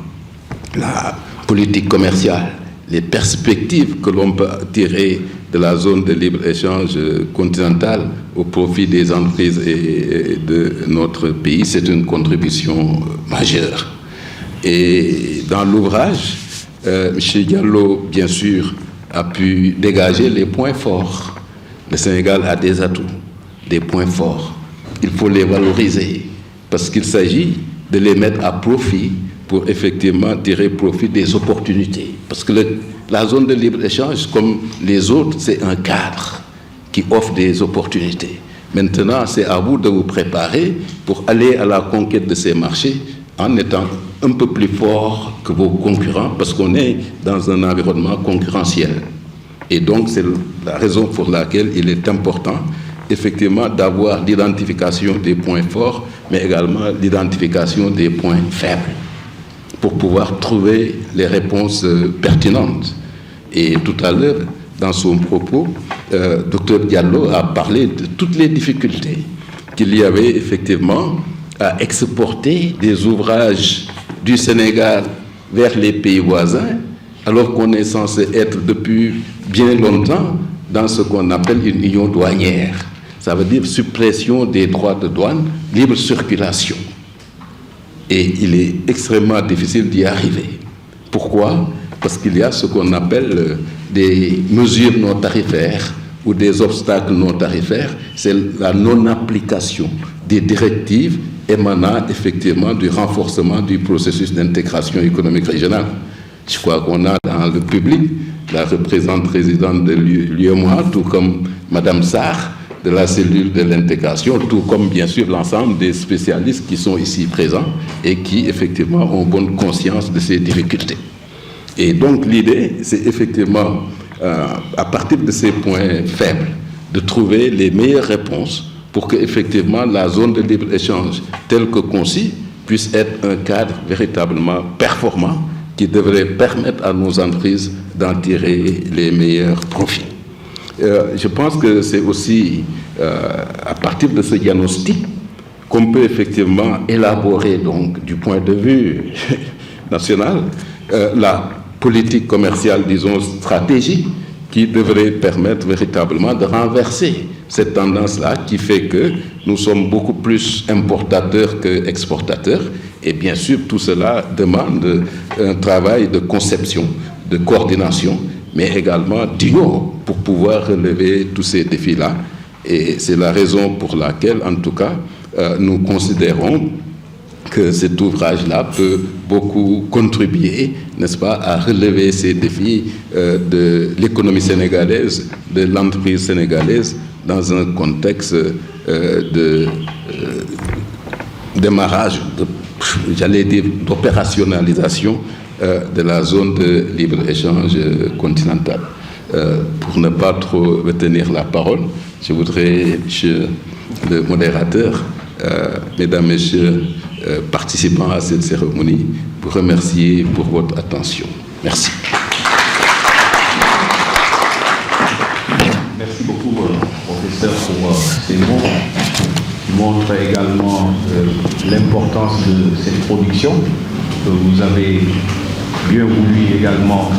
la politique commerciale, les perspectives que l'on peut tirer de la zone de libre-échange continentale au profit des entreprises et de notre pays. C'est une contribution majeure. Et dans l'ouvrage, M. Diallo, bien sûr, a pu dégager les points forts. Le Sénégal a des atouts, des points forts. Il faut les valoriser parce qu'il s'agit de les mettre à profit pour effectivement tirer profit des opportunités. Parce que la zone de libre-échange, comme les autres, c'est un cadre qui offre des opportunités. Maintenant, c'est à vous de vous préparer pour aller à la conquête de ces marchés en étant un peu plus fort que vos concurrents, parce qu'on est dans un environnement concurrentiel. Et donc, c'est la raison pour laquelle il est important, effectivement, d'avoir l'identification des points forts, mais également l'identification des points faibles, pour pouvoir trouver les réponses pertinentes. Et tout à l'heure, dans son propos, Dr Diallo a parlé de toutes les difficultés qu'il y avait effectivement à exporter des ouvrages du Sénégal vers les pays voisins, alors qu'on est censé être depuis bien longtemps dans ce qu'on appelle une union douanière. Ça veut dire suppression des droits de douane, libre circulation. Et il est extrêmement difficile d'y arriver. Pourquoi? Parce qu'il y a ce qu'on appelle des mesures non tarifaires ou des obstacles non tarifaires. C'est la non-application des directives émanant effectivement du renforcement du processus d'intégration économique régionale. Je crois qu'on a dans le public la présidente de l'UEMOA, tout comme Mme Sarr, de la cellule de l'intégration, tout comme bien sûr l'ensemble des spécialistes qui sont ici présents et qui effectivement ont bonne conscience de ces difficultés. Et donc l'idée, c'est effectivement, à partir de ces points faibles, de trouver les meilleures réponses pour que effectivement la zone de libre-échange telle que conçue puisse être un cadre véritablement performant qui devrait permettre à nos entreprises d'en tirer les meilleurs profits. Je pense que c'est aussi à partir de ce diagnostic qu'on peut effectivement élaborer donc du point de vue national la politique commerciale, disons, stratégique qui devrait permettre véritablement de renverser cette tendance-là qui fait que nous sommes beaucoup plus importateurs qu'exportateurs. Et bien sûr, tout cela demande un travail de conception, de coordination, mais également d'union pour pouvoir relever tous ces défis-là. Et c'est la raison pour laquelle, en tout cas, nous considérons que cet ouvrage-là peut beaucoup contribuer, n'est-ce pas, à relever ces défis de l'économie sénégalaise, de l'entreprise sénégalaise, dans un contexte de démarrage, j'allais dire, d'opérationnalisation de la zone de libre-échange continentale. Pour ne pas trop retenir la parole, je voudrais, monsieur le modérateur, mesdames, messieurs, participants à cette cérémonie, vous remercier pour votre attention. Merci. Merci beaucoup, professeur, pour ces mots qui montrent également l'importance de cette production que vous avez bien voulu également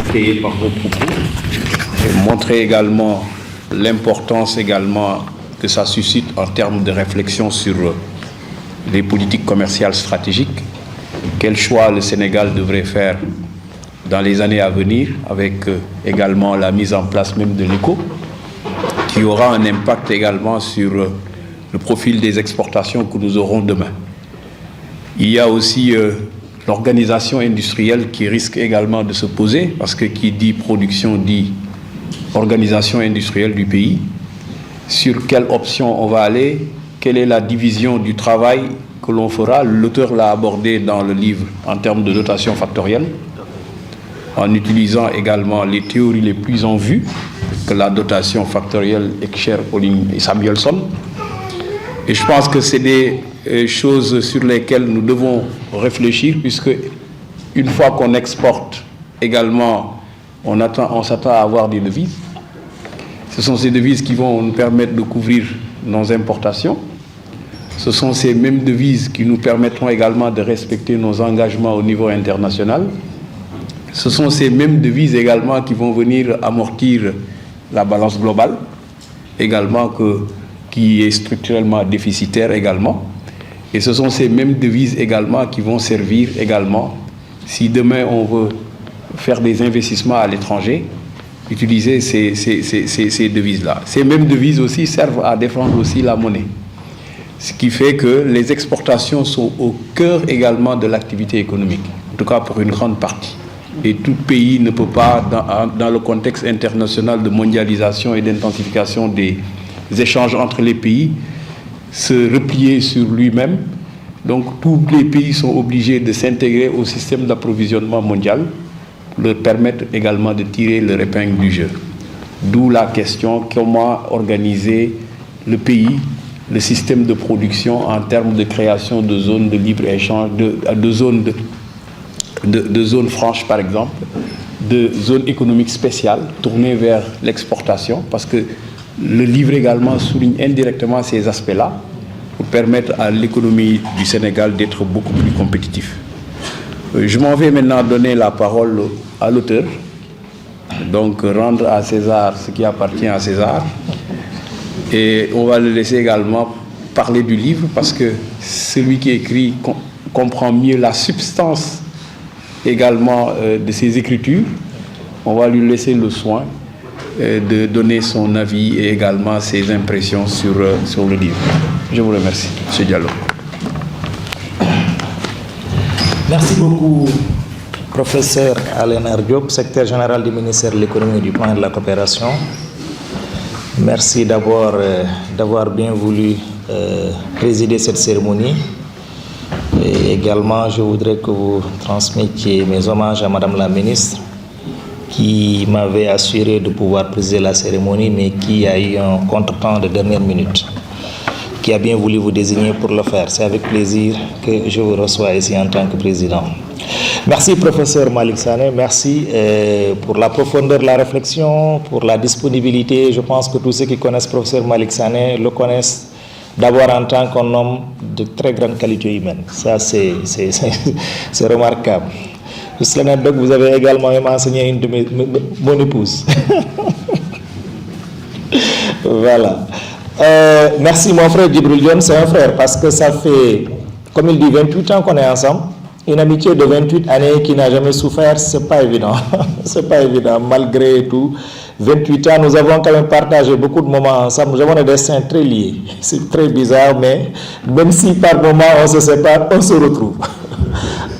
créer par vos propos et montrer également l'importance également que ça suscite en termes de réflexion sur les politiques commerciales stratégiques. Quel choix le Sénégal devrait faire dans les années à venir, avec également la mise en place même de l'ECO, qui aura un impact également sur le profil des exportations que nous aurons demain. Il y a aussi l'organisation industrielle qui risque également de se poser, parce que qui dit production dit organisation industrielle du pays. Sur quelle option on va aller? Quelle est la division du travail que l'on fera? L'auteur l'a abordé dans le livre en termes de dotation factorielle, en utilisant également les théories les plus en vue, que la dotation factorielle Ekcher, Pauling et Samuelson. Et je pense que c'est des choses sur lesquelles nous devons réfléchir, puisque une fois qu'on exporte également on s'attend à avoir des devises. Ce sont ces devises qui vont nous permettre de couvrir nos importations. Ce sont ces mêmes devises qui nous permettront également de respecter nos engagements au niveau international. Ce sont ces mêmes devises également qui vont venir amortir la balance globale, également qui est structurellement déficitaire également. Et ce sont ces mêmes devises également qui vont servir également, si demain on veut faire des investissements à l'étranger, utiliser ces devises-là. Ces mêmes devises aussi servent à défendre aussi la monnaie. Ce qui fait que les exportations sont au cœur également de l'activité économique, en tout cas pour une grande partie. Et tout pays ne peut pas, dans le contexte international de mondialisation et d'intensification des échanges entre les pays, se replier sur lui-même. Donc tous les pays sont obligés de s'intégrer au système d'approvisionnement mondial, leur permettre également de tirer leur épingle du jeu. D'où la question, comment organiser le pays, le système de production en termes de création de zones de libre-échange, de zones franches par exemple, de zones économiques spéciales tournées vers l'exportation, parce que le livre également souligne indirectement ces aspects-là pour permettre à l'économie du Sénégal d'être beaucoup plus compétitif. Je m'en vais maintenant donner la parole à l'auteur, donc rendre à César ce qui appartient à César. Et on va le laisser également parler du livre parce que celui qui écrit comprend mieux la substance également de ses écritures. On va lui laisser le soin de donner son avis et également ses impressions sur le livre. Je vous remercie, M. Diallo. Merci beaucoup, professeur Alain Diop, secrétaire général du ministère de l'économie, du plan et de la coopération. Merci d'abord d'avoir bien voulu présider cette cérémonie. Et également, je voudrais que vous transmettiez mes hommages à Madame la ministre qui m'avait assuré de pouvoir présider la cérémonie, mais qui a eu un contretemps de dernière minute, qui a bien voulu vous désigner pour le faire. C'est avec plaisir que je vous reçois ici en tant que président. Merci, professeur Malick Sané. Merci pour la profondeur de la réflexion, pour la disponibilité. Je pense que tous ceux qui connaissent professeur Malick Sané le connaissent d'abord en tant qu'un homme de très grande qualité humaine. Ça, c'est remarquable. Cela donc, vous avez également même enseigné une de mon épouse. Voilà. Merci mon frère Djibril Dione, c'est un frère parce que ça fait, comme il dit, 28 ans qu'on est ensemble. Une amitié de 28 années qui n'a jamais souffert, c'est pas évident. C'est pas évident, malgré tout. 28 ans, nous avons quand même partagé beaucoup de moments ensemble. Nous avons des destins très liés. C'est très bizarre, mais même si par moment on se sépare, on se retrouve.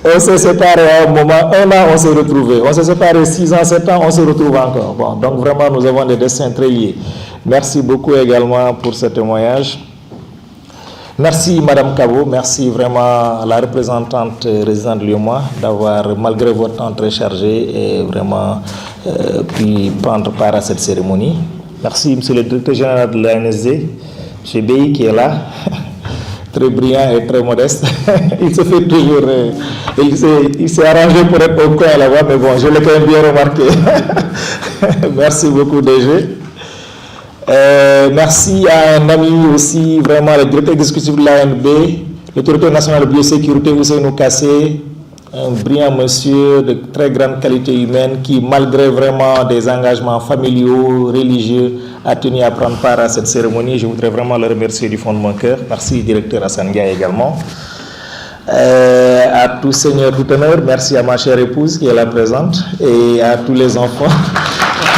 On s'est séparé à un moment, 1 an, on s'est retrouvé. On s'est séparé 6 ans, 7 ans, on se retrouve encore. Bon, donc vraiment, nous avons des destins très liés. Merci beaucoup également pour ce témoignage. Merci Madame Kabo, merci vraiment à la représentante résidente de l'UEMOA d'avoir, malgré votre temps très chargé, et vraiment pu prendre part à cette cérémonie. Merci Monsieur le directeur général de l'ANSD, M. Bey qui est là, très brillant et très modeste. Il se fait toujours, il s'est arrangé pour être au coin là-bas, mais bon, je l'ai quand même bien remarqué. Merci beaucoup DG. Merci à un ami aussi, vraiment le directeur exécutif de l'ANB, l'autorité nationale de biosécurité, Ousseynou Kassé, un brillant monsieur de très grande qualité humaine qui, malgré vraiment des engagements familiaux, religieux, a tenu à prendre part à cette cérémonie. Je voudrais vraiment le remercier du fond de mon cœur. Merci, directeur Hassan Ndiaye également. À tout seigneur, tout honneur, merci à ma chère épouse qui est là présente et à tous les enfants,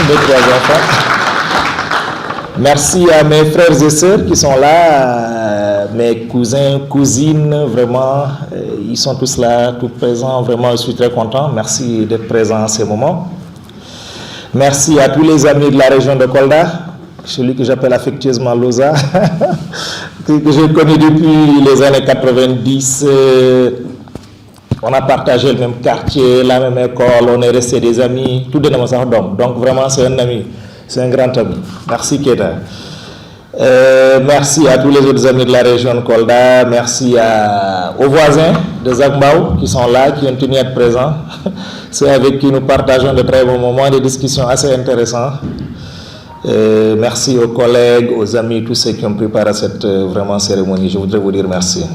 mes 3 enfants. Merci à mes frères et sœurs qui sont là, mes cousins, cousines, vraiment, ils sont tous là, tous présents, vraiment, je suis très content. Merci d'être présents à ces moments. Merci à tous les amis de la région de Kolda, celui que j'appelle affectueusement Loza, que j'ai connu depuis les années 90. On a partagé le même quartier, la même école, on est restés des amis, tout de même, donc vraiment, c'est un ami. C'est un grand ami. Merci Keta. Merci à tous les autres amis de la région de Kolda. Merci aux voisins. de Zagmao qui sont là, qui ont tenu à être présents, ceux avec qui nous partageons de très bons moments, des discussions assez intéressantes. Merci aux collègues, aux amis, tous ceux qui ont préparé cette vraiment cérémonie. Je voudrais vous dire merci.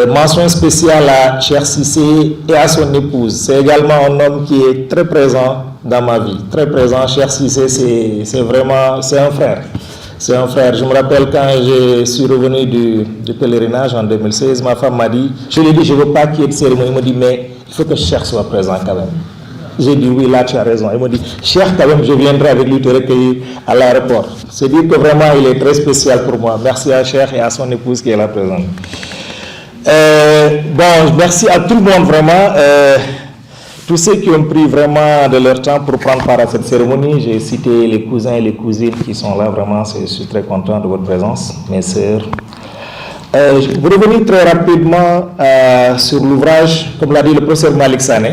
Mention spéciale à Cher Cissé et à son épouse. C'est également un homme qui est très présent dans ma vie. Très présent. Cher Cissé, c'est un frère. C'est un frère. Je me rappelle quand je suis revenu du pèlerinage en 2016, ma femme m'a dit, je lui ai dit, je ne veux pas qu'il y ait de cérémonie. Il m'a dit, mais il faut que Cher soit présent quand même. J'ai dit, oui, là tu as raison. Il m'a dit, Cher, quand même, je viendrai avec lui te recueillir à l'aéroport. C'est dire que vraiment, il est très spécial pour moi. Merci à Cher et à son épouse qui est là présente. Merci à tout le monde vraiment. Tous ceux qui ont pris vraiment de leur temps pour prendre part à cette cérémonie. J'ai cité les cousins et les cousines qui sont là, vraiment, je suis très content de votre présence, mes sœurs. Pour revenir très rapidement sur l'ouvrage, comme l'a dit le professeur Malik Sané,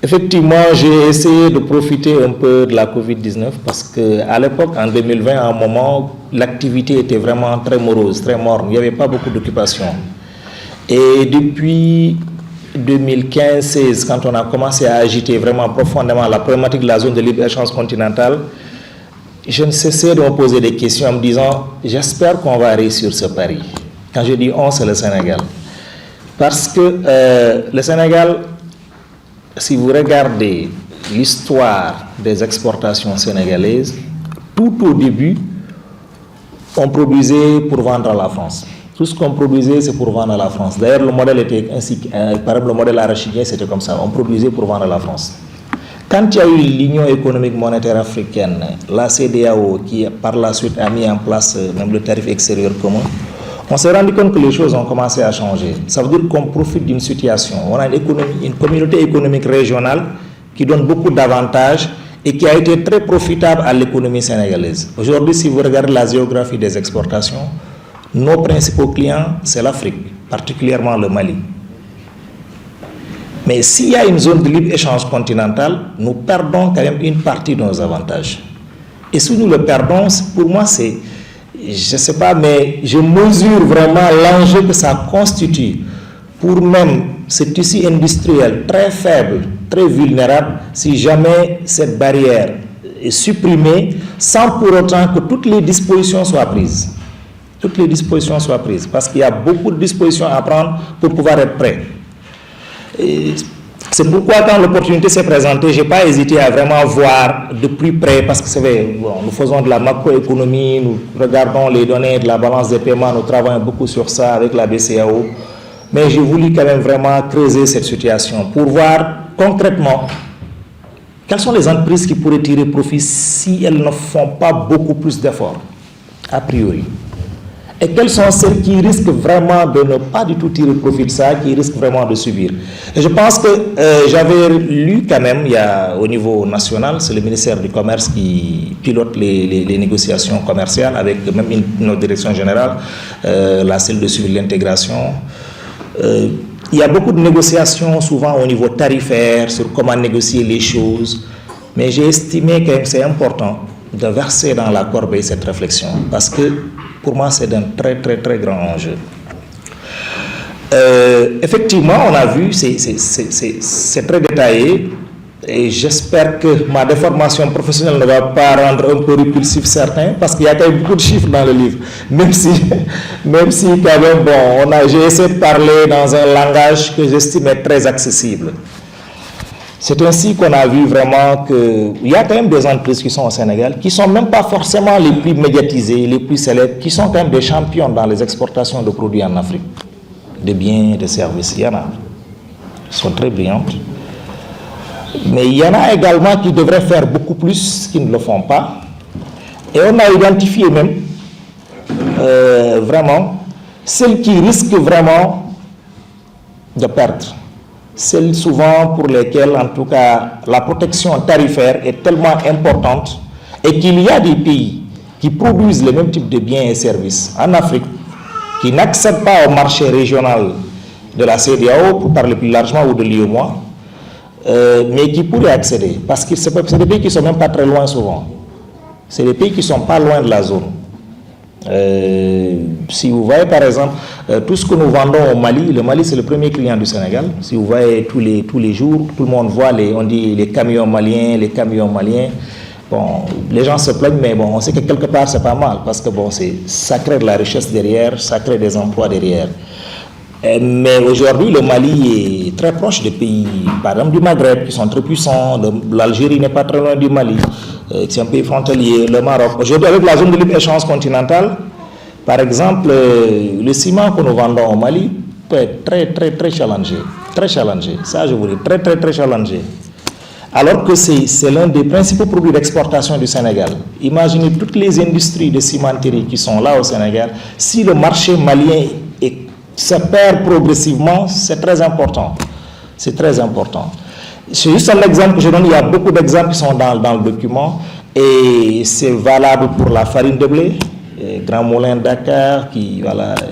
effectivement, j'ai essayé de profiter un peu de la Covid-19 parce qu'à l'époque, en 2020, à un moment, l'activité était vraiment très morose, très morne. Il n'y avait pas beaucoup d'occupation. Et depuis 2015-16, quand on a commencé à agiter vraiment profondément la problématique de la zone de libre-échange continentale, je ne cessais de me poser des questions en me disant, j'espère qu'on va réussir ce pari. Quand je dis on, c'est le Sénégal. Parce que le Sénégal, si vous regardez l'histoire des exportations sénégalaises, tout au début, on produisait pour vendre à la France. Tout ce qu'on produisait, c'est pour vendre à la France. D'ailleurs, le modèle était ainsi. Par exemple, le modèle arachidien, c'était comme ça. On produisait pour vendre à la France. Quand il y a eu l'Union économique monétaire africaine, la CEDEAO, qui par la suite a mis en place même le tarif extérieur commun, on s'est rendu compte que les choses ont commencé à changer. Ça veut dire qu'on profite d'une situation. On a une communauté économique régionale qui donne beaucoup d'avantages et qui a été très profitable à l'économie sénégalaise. Aujourd'hui, si vous regardez la géographie des exportations, nos principaux clients, c'est l'Afrique, particulièrement le Mali. Mais s'il y a une zone de libre-échange continentale, nous perdons quand même une partie de nos avantages. Et si nous le perdons, pour moi, c'est, je ne sais pas, mais je mesure vraiment l'enjeu que ça constitue pour même ce tissu industriel très faible, très vulnérable, si jamais cette barrière est supprimée, sans pour autant que toutes les dispositions soient prises. Toutes les dispositions soient prises, parce qu'il y a beaucoup de dispositions à prendre pour pouvoir être prêt. C'est pourquoi quand l'opportunité s'est présentée, je n'ai pas hésité à vraiment voir de plus près, parce que c'est vrai, bon, nous faisons de la macroéconomie, nous regardons les données de la balance des paiements, nous travaillons beaucoup sur ça avec la BCEAO, mais j'ai voulu quand même vraiment creuser cette situation pour voir concrètement quelles sont les entreprises qui pourraient tirer profit si elles ne font pas beaucoup plus d'efforts, a priori. Et quelles sont celles qui risquent vraiment de ne pas du tout tirer profit de ça, qui risquent vraiment de subir. Et je pense que j'avais lu quand même, il y a, au niveau national, c'est le ministère du Commerce qui pilote les négociations commerciales avec même notre direction générale, la cellule de suivi de l'intégration. Il y a beaucoup de négociations souvent au niveau tarifaire sur comment négocier les choses, mais j'ai estimé que c'est important de verser dans la corbeille cette réflexion parce que pour moi, c'est d'un très, très, très grand enjeu. Effectivement, on a vu, c'est très détaillé, et j'espère que ma déformation professionnelle ne va pas rendre un peu répulsif certains, parce qu'il y a quand même beaucoup de chiffres dans le livre, même si quand même, bon, j'ai essayé de parler dans un langage que j'estime être très accessible. C'est ainsi qu'on a vu vraiment qu'il y a quand même des entreprises qui sont au Sénégal, qui ne sont même pas forcément les plus médiatisées, les plus célèbres, qui sont quand même des champions dans les exportations de produits en Afrique, de biens, de services. Il y en a. Elles sont très brillantes. Mais il y en a également qui devraient faire beaucoup plus, qui ne le font pas. Et on a identifié même, vraiment, celles qui risquent vraiment de perdre. Celles souvent pour lesquelles, en tout cas, la protection tarifaire est tellement importante et qu'il y a des pays qui produisent le même type de biens et services en Afrique, qui n'accèdent pas au marché régional de la CEDEAO, pour parler plus largement, ou de l'UEMOA, mais qui pourraient accéder. Parce que c'est des pays qui ne sont même pas très loin souvent. C'est des pays qui ne sont pas loin de la zone. Si vous voyez par exemple tout ce que nous vendons au Mali, le Mali c'est le premier client du Sénégal. Si vous voyez tous les jours, tout le monde voit on dit les camions maliens. Bon, les gens se plaignent, mais bon, on sait que quelque part c'est pas mal parce que bon, ça crée de la richesse derrière, ça crée des emplois derrière. Mais aujourd'hui, le Mali est très proche des pays, par exemple du Maghreb, qui sont très puissants. L'Algérie n'est pas très loin du Mali, c'est un pays frontalier, le Maroc. Aujourd'hui, avec la zone de libre-échange continentale, par exemple, le ciment que nous vendons au Mali peut être très challengé. Très challengé, ça je vous dis, très challengé. Alors que c'est l'un des principaux produits d'exportation du Sénégal. Imaginez toutes les industries de cimenterie qui sont là au Sénégal. Si le marché malien se perd progressivement, c'est très important. C'est très important. C'est juste un exemple que je donne, il y a beaucoup d'exemples qui sont dans le document et c'est valable pour la farine de blé, Grand Moulin Dakar,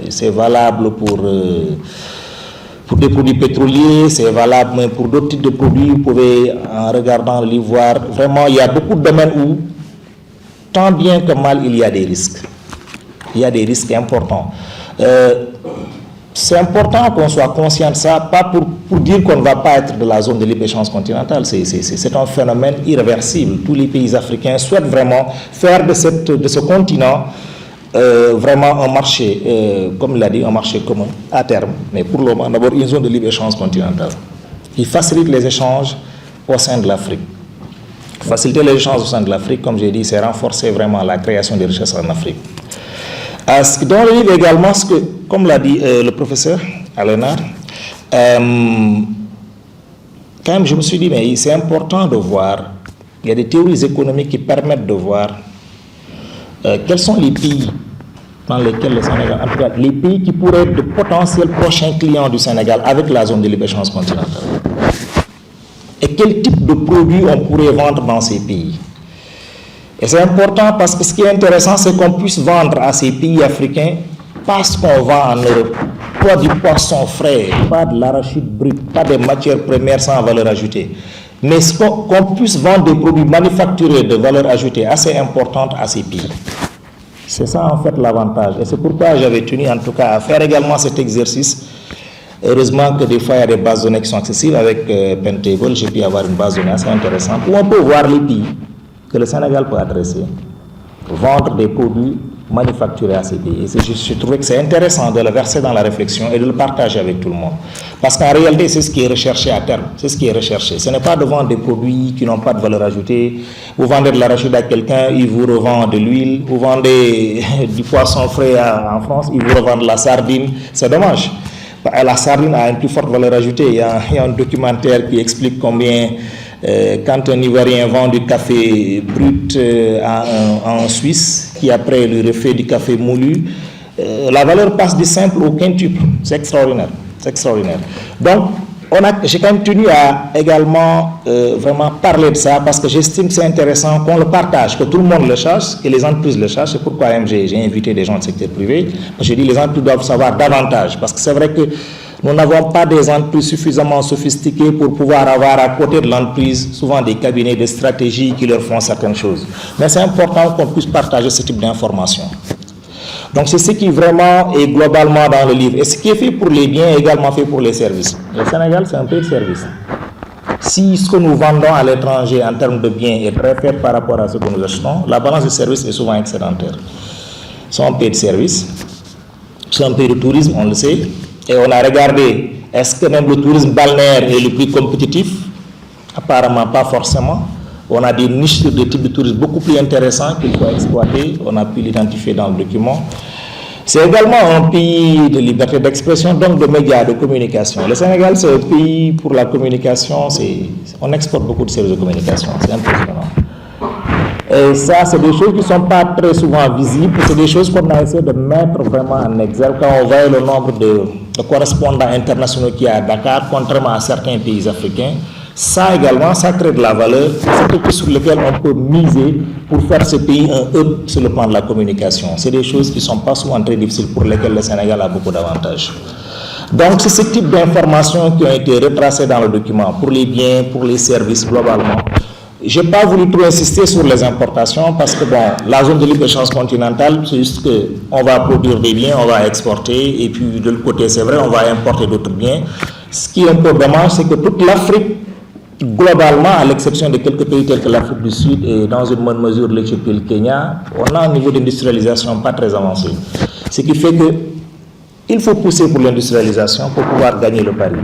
c'est valable pour des produits pétroliers, c'est valable pour d'autres types de produits. Vous pouvez, en regardant le livre, voir, vraiment, il y a beaucoup de domaines où, tant bien que mal, il y a des risques. Il y a des risques importants. C'est important qu'on soit conscient de ça, pas pour dire qu'on ne va pas être de la zone de libre-échange continentale. C'est un phénomène irréversible. Tous les pays africains souhaitent vraiment faire de ce continent vraiment un marché, comme il l'a dit, un marché commun à terme. Mais pour le moment, d'abord une zone de libre-échange continentale. Il facilite les échanges au sein de l'Afrique. Faciliter les échanges au sein de l'Afrique, comme j'ai dit, c'est renforcer vraiment la création de richesses en Afrique. Dans le livre également, comme l'a dit le professeur Alénar, quand même je me suis dit, mais c'est important de voir, il y a des théories économiques qui permettent de voir quels sont les pays dans lesquels le Sénégal, en tout cas les pays qui pourraient être de potentiels prochains clients du Sénégal avec la zone de libre-échange continentale. Et quel type de produits on pourrait vendre dans ces pays. Et c'est important parce que ce qui est intéressant, c'est qu'on puisse vendre à ces pays africains pas ce qu'on vend en Europe, pas du poisson frais, pas de l'arachide brut, pas des matières premières sans valeur ajoutée, mais qu'on puisse vendre des produits manufacturés de valeur ajoutée assez importante à ces pays. C'est ça en fait l'avantage. Et c'est pourquoi j'avais tenu en tout cas à faire également cet exercice. Heureusement que des fois il y a des bases données qui sont accessibles. Avec Pentable, j'ai pu avoir une base donnée assez intéressante où on peut voir les pays que le Sénégal peut adresser, vendre des produits manufacturés à ces pays. Et je trouvais que c'est intéressant de le verser dans la réflexion et de le partager avec tout le monde. Parce qu'en réalité, c'est ce qui est recherché à terme. C'est ce qui est recherché. Ce n'est pas de vendre des produits qui n'ont pas de valeur ajoutée. Vous vendez de l'arachide à quelqu'un, il vous revend de l'huile. Vous vendez du poisson frais en France, il vous revend de la sardine. C'est dommage. La sardine a une plus forte valeur ajoutée. Il y a un documentaire qui explique combien... quand un Ivoirien vend du café brut à un Suisse qui après lui refait du café moulu, la valeur passe du simple au quintuple. C'est extraordinaire. C'est extraordinaire. Donc, j'ai quand même tenu à également vraiment parler de ça parce que j'estime que c'est intéressant qu'on le partage, que tout le monde le sache, que les entreprises le sachent. C'est pourquoi même j'ai invité des gens du secteur privé. J'ai dit que les entreprises doivent savoir davantage parce que c'est vrai que nous n'avons pas des entreprises suffisamment sophistiquées pour pouvoir avoir à côté de l'entreprise souvent des cabinets de stratégie qui leur font certaines choses. Mais c'est important qu'on puisse partager ce type d'informations. Donc c'est ce qui vraiment est globalement dans le livre. Et ce qui est fait pour les biens est également fait pour les services. Le Sénégal, c'est un pays de services. Si ce que nous vendons à l'étranger en termes de biens est très faible par rapport à ce que nous achetons, la balance de services est souvent excédentaire. C'est un pays de services, c'est un pays de tourisme, on le sait. Et on a regardé, est-ce que même le tourisme balnéaire est le plus compétitif? Apparemment pas forcément. On a des niches de type de tourisme beaucoup plus intéressants qu'il faut exploiter. On a pu l'identifier dans le document. C'est également un pays de liberté d'expression, donc de médias, de communication. Le Sénégal, c'est un pays pour la communication. On exporte beaucoup de services de communication. C'est impressionnant. Et ça, c'est des choses qui ne sont pas très souvent visibles. C'est des choses qu'on a essayé de mettre vraiment en exergue. Quand on voit le nombre de correspondants internationaux qu'il y a à Dakar, contrairement à certains pays africains, ça également, ça crée de la valeur. C'est quelque chose sur lequel on peut miser pour faire ce pays un hub sur le plan de la communication. C'est des choses qui ne sont pas souvent très difficiles pour lesquelles le Sénégal a beaucoup d'avantages. Donc, c'est ce type d'informations qui ont été retracées dans le document pour les biens, pour les services globalement. je n'ai pas voulu trop insister sur les importations parce que bon, la zone de libre-échange continentale, c'est juste qu'on va produire des biens, on va exporter, et puis de l'autre côté, c'est vrai, on va importer d'autres biens. Ce qui est un peu dommage, c'est que toute l'Afrique, globalement, à l'exception de quelques pays tels que l'Afrique du Sud et dans une bonne mesure l'Éthiopie et le Kenya, on a un niveau d'industrialisation pas très avancé. Ce qui fait que il faut pousser pour l'industrialisation pour pouvoir gagner le pari.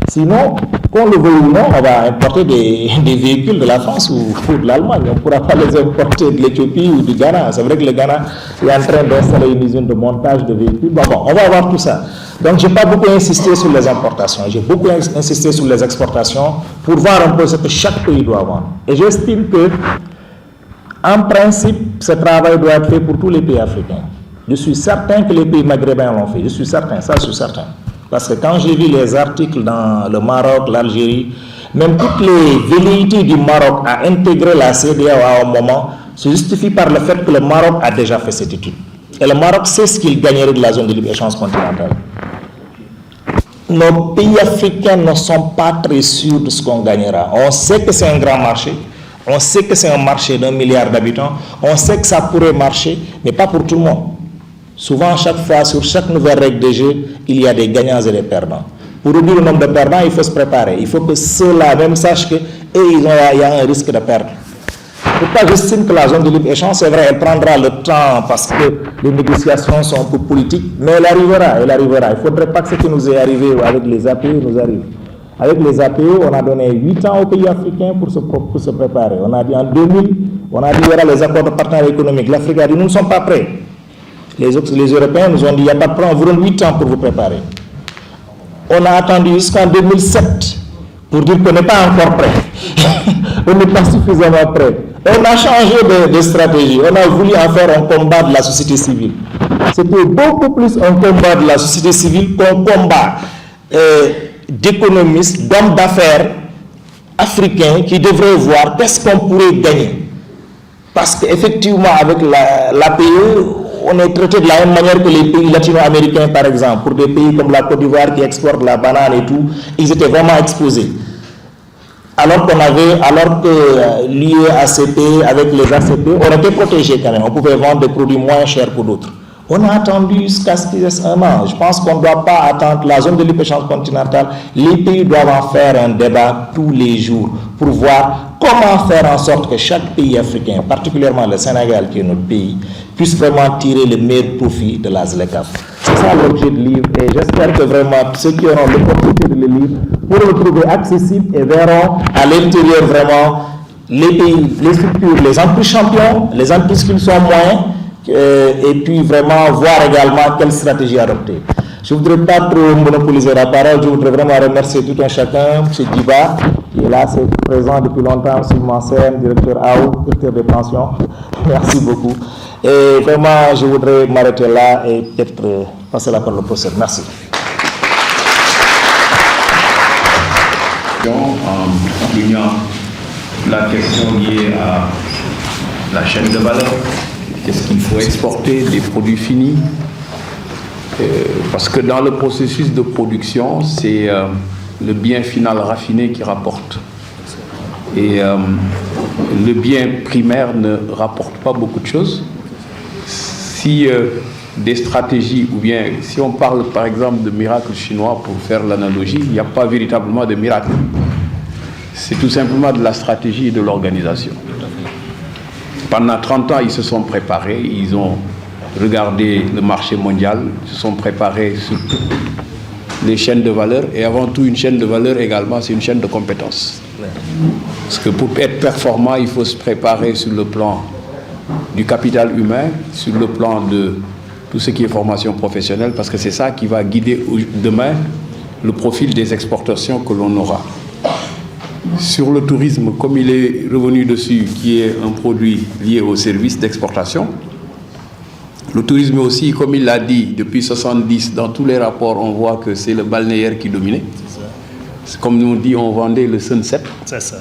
Sinon, qu'on le veuille ou non, on va importer des véhicules de la France ou de l'Allemagne. On ne pourra pas les importer de l'Éthiopie ou du Ghana. C'est vrai que le Ghana est en train d'installer une usine de montage de véhicules. Bon, on va avoir tout ça. Donc, je n'ai pas beaucoup insisté sur les importations. J'ai beaucoup insisté sur les exportations pour voir un peu ce que chaque pays doit avoir. Et j'estime que, en principe, ce travail doit être fait pour tous les pays africains. Je suis certain que les pays maghrébins l'ont fait. Je suis certain, ça je suis certain. Parce que quand j'ai vu les articles dans le Maroc, l'Algérie, même toutes les velléités du Maroc à intégrer la CEDEAO à un moment se justifient par le fait que le Maroc a déjà fait cette étude. Et le Maroc sait ce qu'il gagnerait de la zone de libre-échange continentale. Nos pays africains ne sont pas très sûrs de ce qu'on gagnera. On sait que c'est un grand marché. On sait que c'est un marché d'1 milliard d'habitants. On sait que ça pourrait marcher, mais pas pour tout le monde. Souvent, chaque fois, sur chaque nouvelle règle de jeu, il y a des gagnants et des perdants. Pour réduire le nombre de perdants, il faut se préparer. Il faut que ceux-là même sachent qu'il y a un risque de perdre. Pourquoi j'estime que la zone de libre-échange, c'est vrai, elle prendra le temps parce que les négociations sont un peu politiques, mais elle arrivera, elle arrivera. Il ne faudrait pas que ce qui nous est arrivé avec les APE nous arrive. Avec les APE, on a donné 8 ans aux pays africains pour se préparer. On a dit en 2000, on a dit qu'il y aura les accords de partenariat économique. L'Afrique a dit nous ne sommes pas prêts. Les Européens nous ont dit il n'y a pas de problème, on vous donne 8 ans pour vous préparer. On a attendu jusqu'en 2007 pour dire qu'on n'est pas encore prêt. On n'est pas suffisamment prêt. On a changé de stratégie. On a voulu en faire un combat de la société civile. C'était beaucoup plus un combat de la société civile qu'un combat d'économistes, d'hommes d'affaires africains qui devraient voir qu'est-ce qu'on pourrait gagner. Parce qu'effectivement, avec l'APE, on est traité de la même manière que les pays latino-américains, par exemple. Pour des pays comme la Côte d'Ivoire qui exportent la banane et tout, ils étaient vraiment exposés. Alors que l'UEACP, avec les ACP, on était protégés quand même. On pouvait vendre des produits moins chers que d'autres. On a attendu jusqu'à ce qu'il reste un an. Je pense qu'on ne doit pas attendre la zone de libre-échange continentale. Les pays doivent en faire un débat tous les jours pour voir comment faire en sorte que chaque pays africain, particulièrement le Sénégal qui est notre pays, puisse vraiment tirer le meilleur profit de la ZLECAf. C'est ça l'objet du livre et j'espère que vraiment ceux qui auront l'opportunité de le lire pourront le trouver accessible et verront à l'intérieur vraiment les pays, les structures, les entreprises champions, les entreprises qui sont moyens et puis vraiment voir également quelle stratégie adopter. Je ne voudrais pas trop monopoliser la parole, je voudrais vraiment remercier tout un chacun, M. Diba, qui est là, c'est présent depuis longtemps, M. Mansen, directeur AO, directeur des pensions. Merci beaucoup. Et vraiment, je voudrais m'arrêter là et peut-être passer la parole au professeur. Merci. En soulignant la question liée à la chaîne de valeur, qu'est-ce qu'il faut exporter, des produits finis, parce que dans le processus de production, c'est le bien final raffiné qui rapporte. Et le bien primaire ne rapporte pas beaucoup de choses. Si des stratégies, ou bien si on parle par exemple de miracle chinois pour faire l'analogie, il n'y a pas véritablement de miracle. C'est tout simplement de la stratégie et de l'organisation. Pendant 30 ans, ils se sont préparés, ils ont regardé le marché mondial, ils se sont préparés sur les chaînes de valeur, et avant tout une chaîne de valeur également, c'est une chaîne de compétences. Parce que pour être performant, il faut se préparer sur le plan du capital humain, sur le plan de tout ce qui est formation professionnelle, parce que c'est ça qui va guider demain le profil des exportations que l'on aura. Sur le tourisme, comme il est revenu dessus, qui est un produit lié au service d'exportation, le tourisme aussi, comme il l'a dit, depuis 1970, dans tous les rapports, on voit que c'est le balnéaire qui dominait. Comme nous on dit, on vendait le sunset. C'est ça,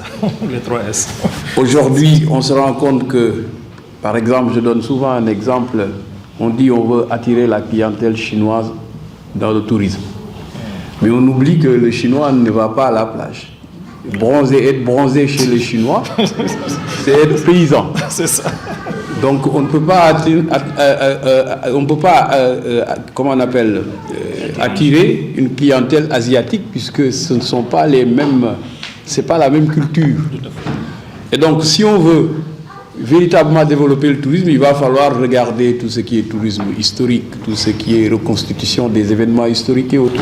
les 3S. Aujourd'hui, on se rend compte que, par exemple, je donne souvent un exemple, on dit on veut attirer la clientèle chinoise dans le tourisme. Mais on oublie que le Chinois ne va pas à la plage. être bronzé chez les Chinois, c'est être paysan. C'est ça. Donc on ne peut pas, comment on appelle, attirer une clientèle asiatique puisque ce ne sont pas les mêmes, c'est pas la même culture. Et donc si on veut véritablement développer le tourisme, il va falloir regarder tout ce qui est tourisme historique, tout ce qui est reconstitution des événements historiques et autres,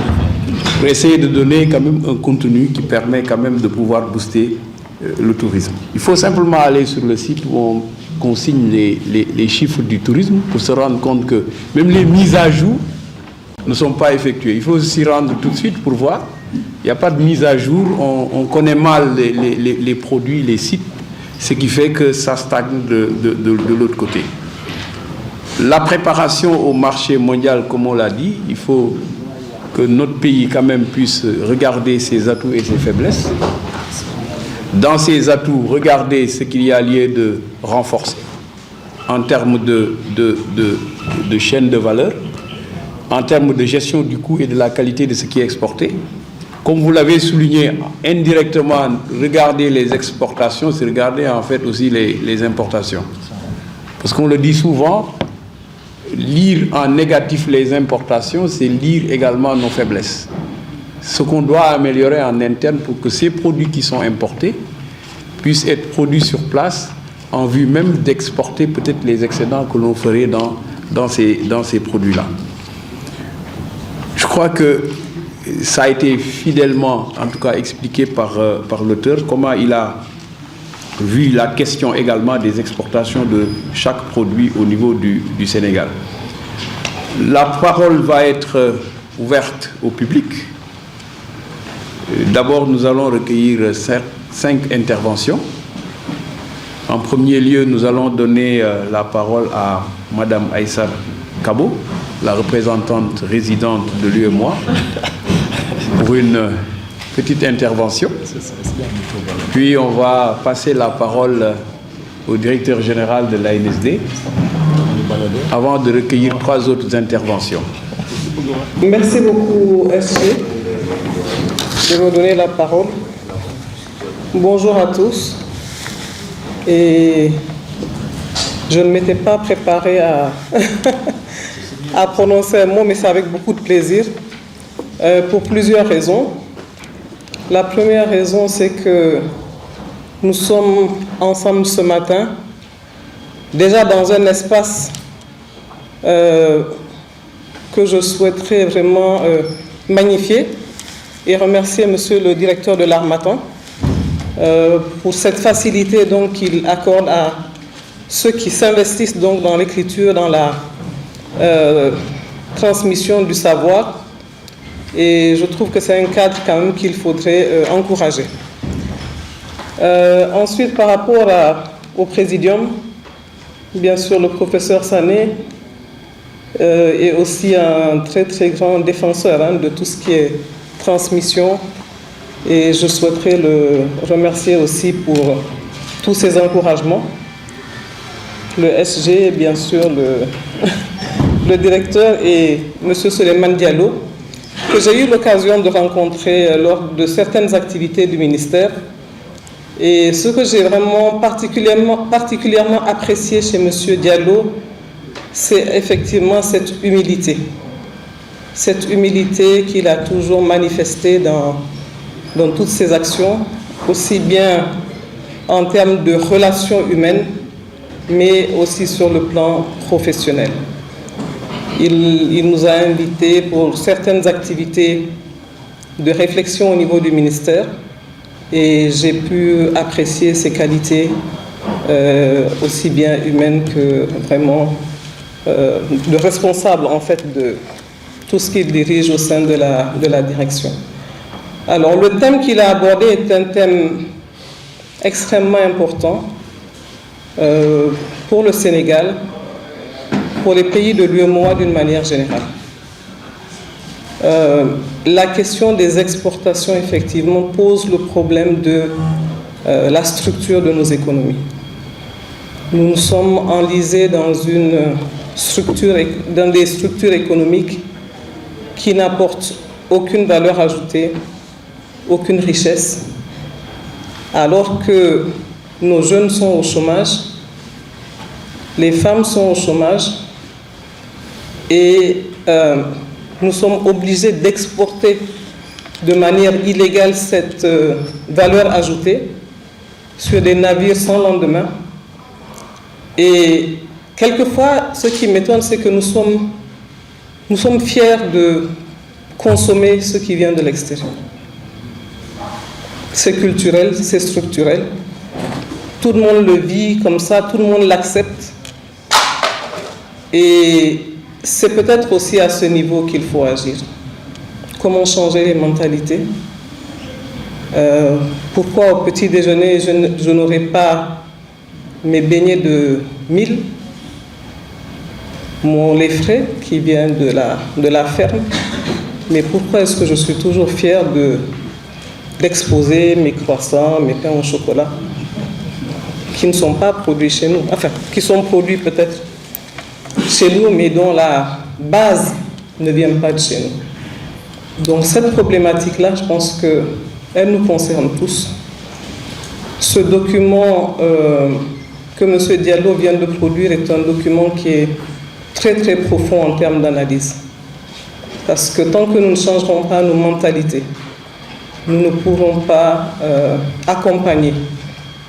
pour essayer de donner quand même un contenu qui permet quand même de pouvoir booster le tourisme. Il faut simplement aller sur le site où on consigne les chiffres du tourisme pour se rendre compte que même les mises à jour ne sont pas effectuées. Il faut s'y rendre tout de suite pour voir. Il n'y a pas de mise à jour, on connaît mal les produits, les sites, ce qui fait que ça stagne de l'autre côté. La préparation au marché mondial, comme on l'a dit, il faut que notre pays quand même puisse regarder ses atouts et ses faiblesses. Dans ces atouts, regardez ce qu'il y a lieu de renforcer en termes de chaîne de valeur, en termes de gestion du coût et de la qualité de ce qui est exporté. Comme vous l'avez souligné, indirectement, regarder les exportations, c'est regarder en fait aussi les importations. Parce qu'on le dit souvent, lire en négatif les importations, c'est lire également nos faiblesses. Ce qu'on doit améliorer en interne pour que ces produits qui sont importés puissent être produits sur place en vue même d'exporter peut-être les excédents que l'on ferait dans ces produits-là. Je crois que ça a été fidèlement, en tout cas expliqué par l'auteur, comment il a vu la question également des exportations de chaque produit au niveau du Sénégal. La parole va être ouverte au public. D'abord, nous allons recueillir 5 interventions. En premier lieu, nous allons donner la parole à Madame Aïssa Kabo, la représentante résidente de l'UEMOA, pour une petite intervention. Puis on va passer la parole au directeur général de l'ANSD avant de recueillir 3 autres interventions. Merci beaucoup, SG, de me donner la parole. Bonjour à tous. Et je ne m'étais pas préparé à prononcer un mot, mais c'est avec beaucoup de plaisir, pour plusieurs raisons. La première raison, c'est que nous sommes ensemble ce matin, déjà dans un espace que je souhaiterais vraiment magnifier et remercier Monsieur le directeur de l'Harmattan pour cette facilité donc qu'il accorde à ceux qui s'investissent donc dans l'écriture, dans la transmission du savoir. Et je trouve que c'est un cadre quand même qu'il faudrait encourager. Ensuite, par rapport au Présidium, bien sûr, le professeur Sané est aussi un très très grand défenseur de tout ce qui est transmission. Et je souhaiterais le remercier aussi pour tous ses encouragements. Le SG, bien sûr, le directeur et M. Souleymane Diallo, que j'ai eu l'occasion de rencontrer lors de certaines activités du ministère. Et ce que j'ai vraiment particulièrement apprécié chez M. Diallo, c'est effectivement cette humilité. Cette humilité qu'il a toujours manifestée dans toutes ses actions, aussi bien en termes de relations humaines, mais aussi sur le plan professionnel. Il nous a invités pour certaines activités de réflexion au niveau du ministère et j'ai pu apprécier ses qualités aussi bien humaines que vraiment de responsable en fait de tout ce qu'il dirige au sein de la direction. Alors le thème qu'il a abordé est un thème extrêmement important pour le Sénégal, pour les pays de l'UEMOA d'une manière générale. La question des exportations, effectivement, pose le problème de la structure de nos économies. Nous nous sommes enlisés dans des structures économiques qui n'apportent aucune valeur ajoutée, aucune richesse, alors que nos jeunes sont au chômage, les femmes sont au chômage et nous sommes obligés d'exporter de manière illégale cette valeur ajoutée sur des navires sans lendemain. Et quelquefois, ce qui m'étonne, c'est que nous sommes fiers de consommer ce qui vient de l'extérieur. C'est culturel, c'est structurel. Tout le monde le vit comme ça, tout le monde l'accepte. Et c'est peut-être aussi à ce niveau qu'il faut agir. Comment changer les mentalités? Pourquoi au petit déjeuner, je n'aurai pas mes beignets de mil, mon lait frais qui vient de la ferme, mais pourquoi est-ce que je suis toujours fière d'exposer mes croissants, mes pains au chocolat, qui ne sont pas produits chez nous, enfin, qui sont produits peut-être chez nous, mais dont la base ne vient pas de chez nous. Donc cette problématique-là, je pense qu'elle nous concerne tous. Ce document que M. Diallo vient de produire est un document qui est très très profond en termes d'analyse. Parce que tant que nous ne changerons pas nos mentalités, nous ne pourrons pas accompagner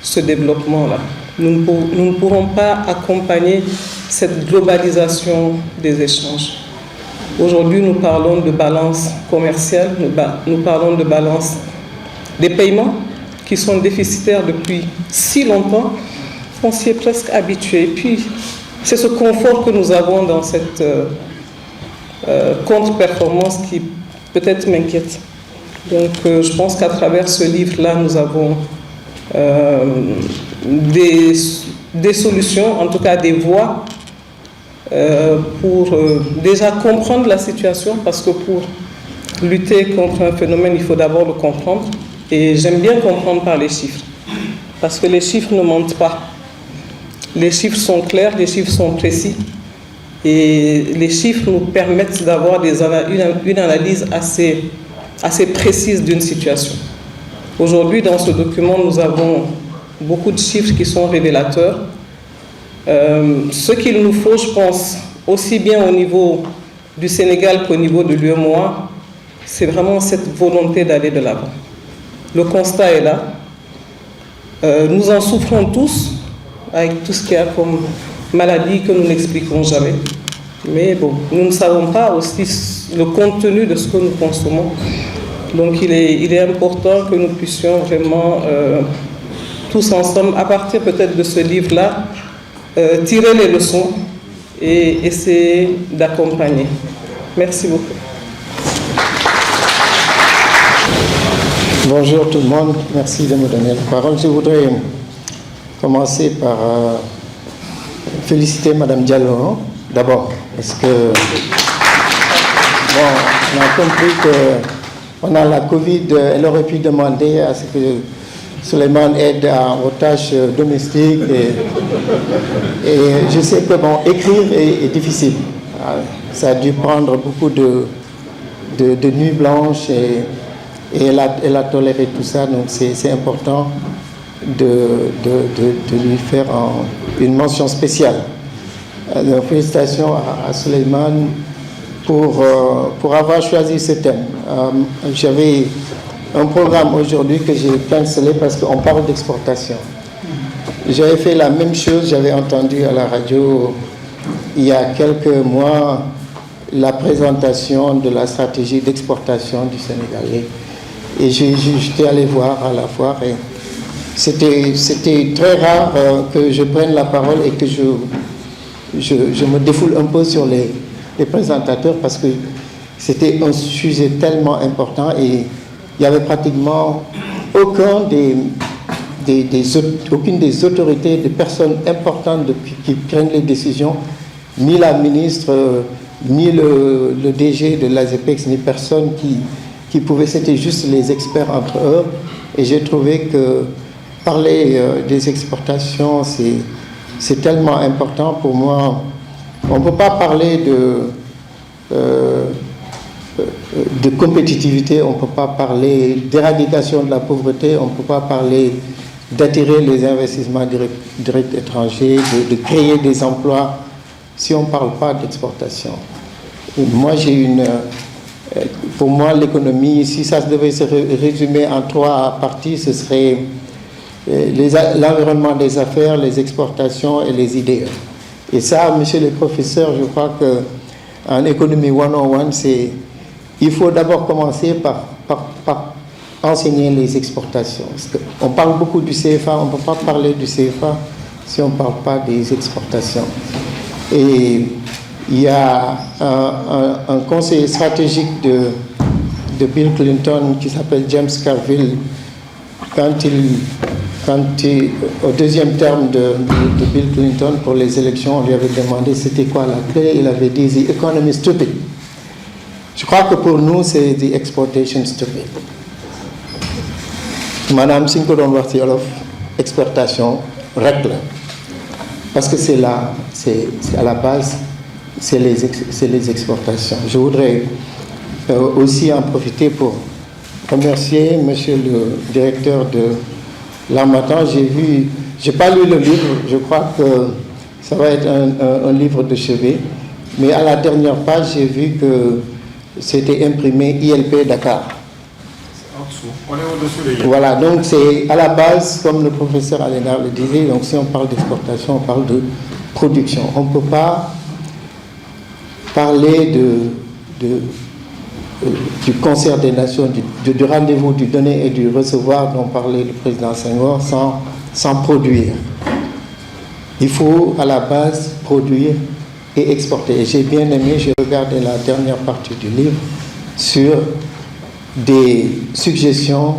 ce développement-là. Nous ne pourrons pas accompagner cette globalisation des échanges. Aujourd'hui, nous parlons de balance commerciale, nous parlons de balance des paiements qui sont déficitaires depuis si longtemps, on s'y est presque habitué. Et puis, c'est ce confort que nous avons dans cette contre-performance qui peut-être m'inquiète. Donc, je pense qu'à travers ce livre-là, nous avons des solutions, en tout cas des voies, pour déjà comprendre la situation, parce que pour lutter contre un phénomène, il faut d'abord le comprendre. Et j'aime bien comprendre par les chiffres, parce que les chiffres ne mentent pas. Les chiffres sont clairs, les chiffres sont précis, et les chiffres nous permettent d'avoir une analyse assez précise d'une situation. Aujourd'hui, dans ce document, nous avons beaucoup de chiffres qui sont révélateurs. Ce qu'il nous faut, je pense, aussi bien au niveau du Sénégal qu'au niveau de l'UEMOA, c'est vraiment cette volonté d'aller de l'avant. Le constat est là. Nous en souffrons tous, avec tout ce qu'il y a comme maladie que nous n'expliquons jamais. Mais bon, nous ne savons pas aussi le contenu de ce que nous consommons. Donc il est important que nous puissions vraiment, tous ensemble, à partir peut-être de ce livre-là, tirer les leçons et essayer d'accompagner. Merci beaucoup. Bonjour tout le monde, merci de me donner la parole. Je voudrais commencer par féliciter Mme Diallo, d'abord, parce que, bon, on a compris que pendant la Covid, elle aurait pu demander à ce que Souleymane aide aux tâches domestiques. Et je sais que, bon, écrire est difficile. Ça a dû prendre beaucoup de nuits blanches et elle a toléré tout ça, donc c'est important de lui faire une mention spéciale. Donc, félicitations à Souleymane pour avoir choisi ce thème. J'avais un programme aujourd'hui que j'ai cancellé parce qu'on parle d'exportation. J'avais fait la même chose, j'avais entendu à la radio il y a quelques mois la présentation de la stratégie d'exportation du Sénégal. Et j'étais allé voir à la foire et c'était très rare que je prenne la parole et que je me défoule un peu sur les présentateurs parce que c'était un sujet tellement important et il n'y avait pratiquement aucune des autorités, des personnes importantes qui prennent les décisions, ni la ministre, ni le DG de l'ASEPEX, ni personne qui pouvait, c'était juste les experts entre eux. Et j'ai trouvé que parler des exportations, c'est tellement important pour moi. On ne peut pas parler de compétitivité, on ne peut pas parler d'éradication de la pauvreté, on ne peut pas parler d'attirer les investissements directs étrangers, de créer des emplois, si on ne parle pas d'exportation. Moi, pour moi, l'économie, si ça devait se résumer en 3 parties, ce serait l'environnement des affaires, les exportations et les idées. Et ça, monsieur le professeur, je crois qu'en économie 101, il faut d'abord commencer par enseigner les exportations. Parce on parle beaucoup du CFA, on ne peut pas parler du CFA si on ne parle pas des exportations. Et il y a un conseiller stratégique de Bill Clinton qui s'appelle James Carville. Au deuxième terme de Bill Clinton pour les élections, on lui avait demandé c'était quoi la clé. Il avait dit « the economy stupid ». Je crois que pour nous, c'est « the exportation stupid ». Madame Sinko doon wax ci wolof exportation rek la parce que c'est à la base c'est les exportations. Je voudrais aussi en profiter pour remercier monsieur le directeur de l'Harmattan. J'ai pas lu le livre, je crois que ça va être un livre de chevet, mais à la dernière page j'ai vu que c'était imprimé ILP Dakar. On est au-dessus des... Voilà, donc c'est à la base, comme le professeur Alénar le disait, donc si on parle d'exportation, on parle de production. On ne peut pas parler du concert des nations, du rendez-vous du donner et du recevoir dont parlait le président Senghor sans produire. Il faut à la base produire et exporter. Et j'ai bien aimé, j'ai regardé la dernière partie du livre sur des suggestions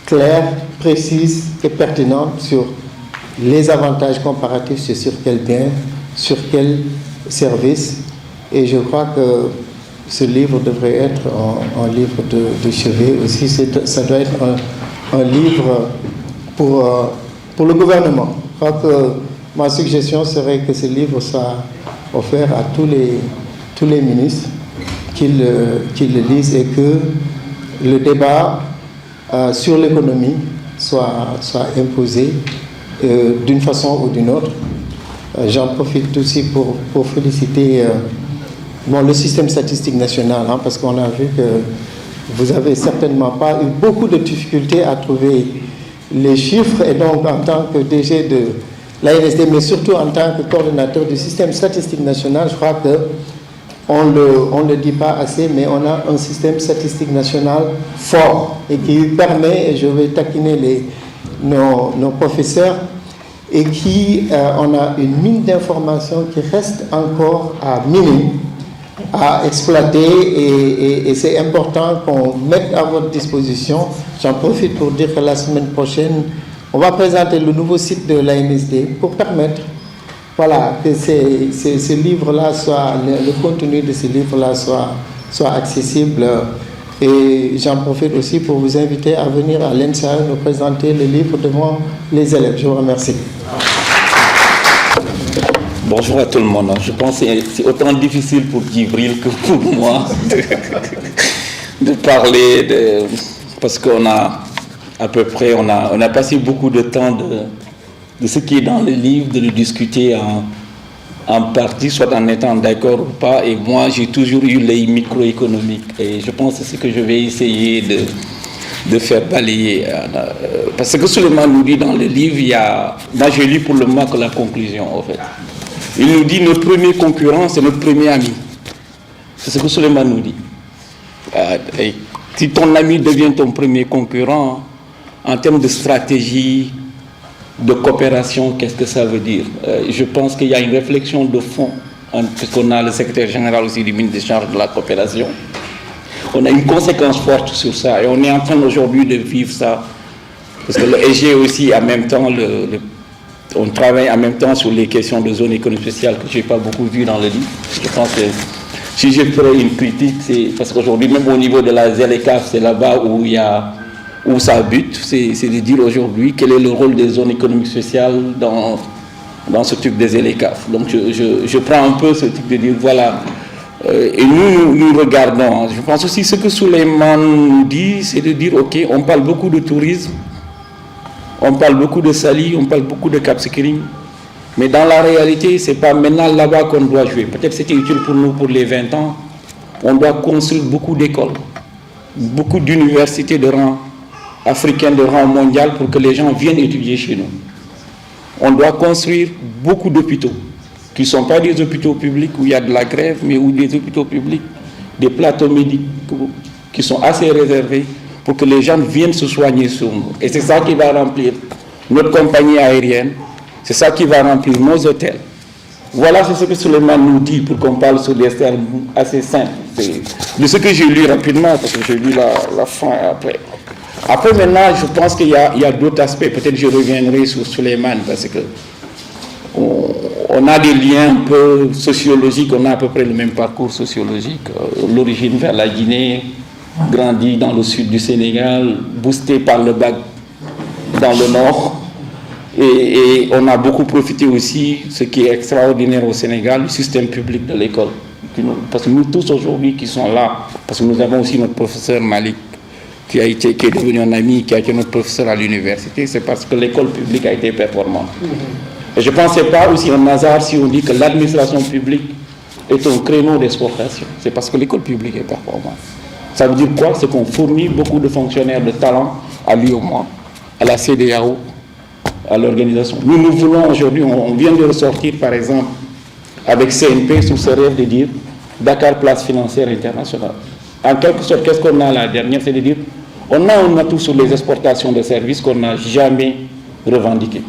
claires, précises et pertinentes sur les avantages comparatifs sur quel bien, sur quel service. Et je crois que ce livre devrait être un livre de chevet aussi. Ça doit être un livre pour le gouvernement. Je crois que ma suggestion serait que ce livre soit offert à tous les ministres, qu'ils le lisent et que le débat sur l'économie soit imposé d'une façon ou d'une autre. J'en profite aussi pour féliciter le système statistique national, parce qu'on a vu que vous n'avez certainement pas eu beaucoup de difficultés à trouver les chiffres, et donc en tant que DG de l'ANSD, mais surtout en tant que coordonnateur du système statistique national, je crois que on ne le dit pas assez, mais on a un système statistique national fort et qui permet, et je vais taquiner nos professeurs, et qui on a une mine d'informations qui reste encore à minime, à exploiter, et c'est important qu'on mette à votre disposition. J'en profite pour dire que la semaine prochaine, on va présenter le nouveau site de l'ANSD pour permettre que ce livre-là le contenu de ce livre-là soit accessible. Et j'en profite aussi pour vous inviter à venir à l'ENSA nous présenter le livre devant les élèves. Je vous remercie. Bonjour à tout le monde. Je pense que c'est autant difficile pour Djibril que pour moi de parler parce qu'on a à peu près, on a passé beaucoup de temps de ce qui est dans le livre, de le discuter en partie, soit en étant d'accord ou pas. Et moi, j'ai toujours eu l'œil microéconomique. Et je pense que c'est ce que je vais essayer de faire balayer. Parce que Souleymane nous dit dans le livre, moi j'ai lu pour le moment que la conclusion, en fait. Il nous dit notre premier concurrent, c'est notre premier ami. C'est ce que Souleymane nous dit. Et si ton ami devient ton premier concurrent, en termes de stratégie, de coopération, qu'est-ce que ça veut dire? Je pense qu'il y a une réflexion de fond, puisqu'on a le secrétaire général aussi du ministre des Charges de la coopération. On a une conséquence forte sur ça et on est en train aujourd'hui de vivre ça. Parce que le SG aussi, en même temps, on travaille en même temps sur les questions de zone économique spéciale que je n'ai pas beaucoup vu dans le livre. Je pense que si je ferais une critique, c'est parce qu'aujourd'hui, même au niveau de la ZLECAF, c'est là-bas où ça bute, c'est de dire aujourd'hui quel est le rôle des zones économiques spéciales dans ce truc des ZLECAF. Donc je prends un peu ce truc de dire, voilà, Et nous regardons. Je pense aussi ce que Souleymane nous dit, c'est de dire, ok, on parle beaucoup de tourisme, on parle beaucoup de Saly, on parle beaucoup de Cap Skirring, mais dans la réalité, ce n'est pas maintenant là-bas qu'on doit jouer. Peut-être c'était utile pour nous pour les 20 ans. On doit construire beaucoup d'écoles, beaucoup d'universités de rang africain, de rang mondial, pour que les gens viennent étudier chez nous. On doit construire beaucoup d'hôpitaux, qui ne sont pas des hôpitaux publics où il y a de la grève, mais où des hôpitaux publics, des plateaux médicaux qui sont assez réservés pour que les gens viennent se soigner sur nous. Et c'est ça qui va remplir notre compagnie aérienne, c'est ça qui va remplir nos hôtels. Voilà, c'est ce que Souleymane nous dit pour qu'on parle sur des termes assez simples. De ce que j'ai lu rapidement, parce que j'ai lu la fin après. Après, maintenant, je pense qu'il y a d'autres aspects. Peut-être que je reviendrai sur Souleymane, parce que on a des liens un peu sociologiques, on a à peu près le même parcours sociologique. L'origine vers la Guinée, grandi dans le sud du Sénégal, boosté par le bac dans le nord. Et on a beaucoup profité aussi, ce qui est extraordinaire au Sénégal, du système public de l'école. Parce que nous tous aujourd'hui qui sont là, parce que nous avons aussi notre professeur Malik, qui est devenu un ami, qui a été notre professeur à l'université, c'est parce que l'école publique a été performante. Et je ne pense pas aussi un hasard si on dit que l'administration publique est un créneau d'exportation. C'est parce que l'école publique est performante. Ça veut dire quoi? C'est qu'on fournit beaucoup de fonctionnaires de talent à l'UOMA, à la CEDEAO, à l'organisation. Nous voulons aujourd'hui, on vient de ressortir par exemple avec CNP sous ce rêve de dire Dakar place financière internationale. En quelque sorte, qu'est-ce qu'on a la dernière? C'est de dire on a un atout sur les exportations de services qu'on n'a jamais revendiqué.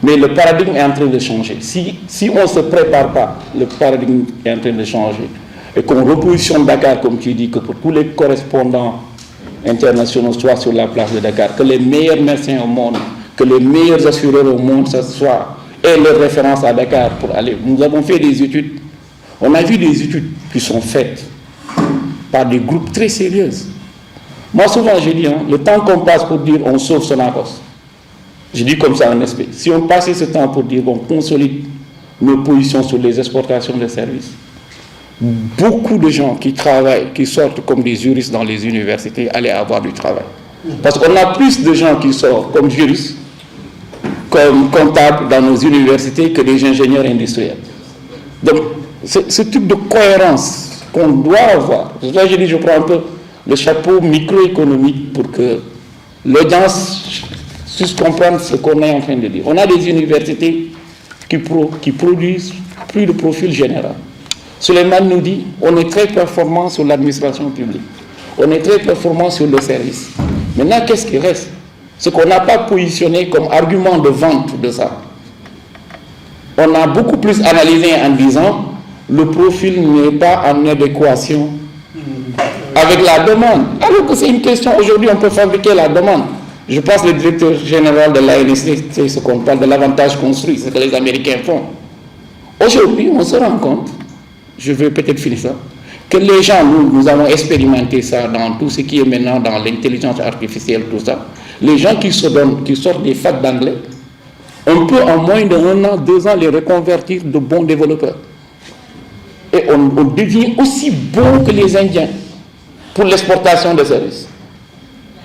Mais le paradigme est en train de changer. Si on ne se prépare pas, le paradigme est en train de changer. Et qu'on repositionne Dakar, comme tu dis, que pour tous les correspondants internationaux soient sur la place de Dakar, que les meilleurs médecins au monde, que les meilleurs assureurs au monde s'assoient et leur référence à Dakar pour aller. Nous avons fait des études. On a vu des études qui sont faites par des groupes très sérieux. Moi, souvent, je dis, le temps qu'on passe pour dire on sauve Sonacos, je dis comme ça en esprit. Si on passait ce temps pour dire qu'on consolide nos positions sur les exportations de services, beaucoup de gens qui travaillent, qui sortent comme des juristes dans les universités, allaient avoir du travail. Parce qu'on a plus de gens qui sortent comme juristes, comme comptables dans nos universités que des ingénieurs industriels. Donc, ce type de cohérence qu'on doit avoir. Là, je dis, je prends un peu le chapeau microéconomique pour que l'audience puisse comprendre ce qu'on est en train de dire. On a des universités qui produisent plus de profil général. Souleymane nous dit, on est très performant sur l'administration publique. On est très performant sur le service. Maintenant, qu'est-ce qui reste? Ce qu'on n'a pas positionné comme argument de vente de ça. On a beaucoup plus analysé en disant, le profil n'est pas en adéquation avec la demande. Alors que c'est une question, aujourd'hui on peut fabriquer la demande. Je pense que le directeur général de l'ANSD, c'est ce qu'on parle de l'avantage construit, ce que les Américains font. Aujourd'hui, on se rend compte, je vais peut-être finir ça, que les gens, nous avons expérimenté ça dans tout ce qui est maintenant dans l'intelligence artificielle, tout ça. Les gens qui sortent des facs d'anglais, on peut en moins d'1 an, 2 ans les reconvertir de bons développeurs. Et on devient aussi bon que les Indiens pour l'exportation de services.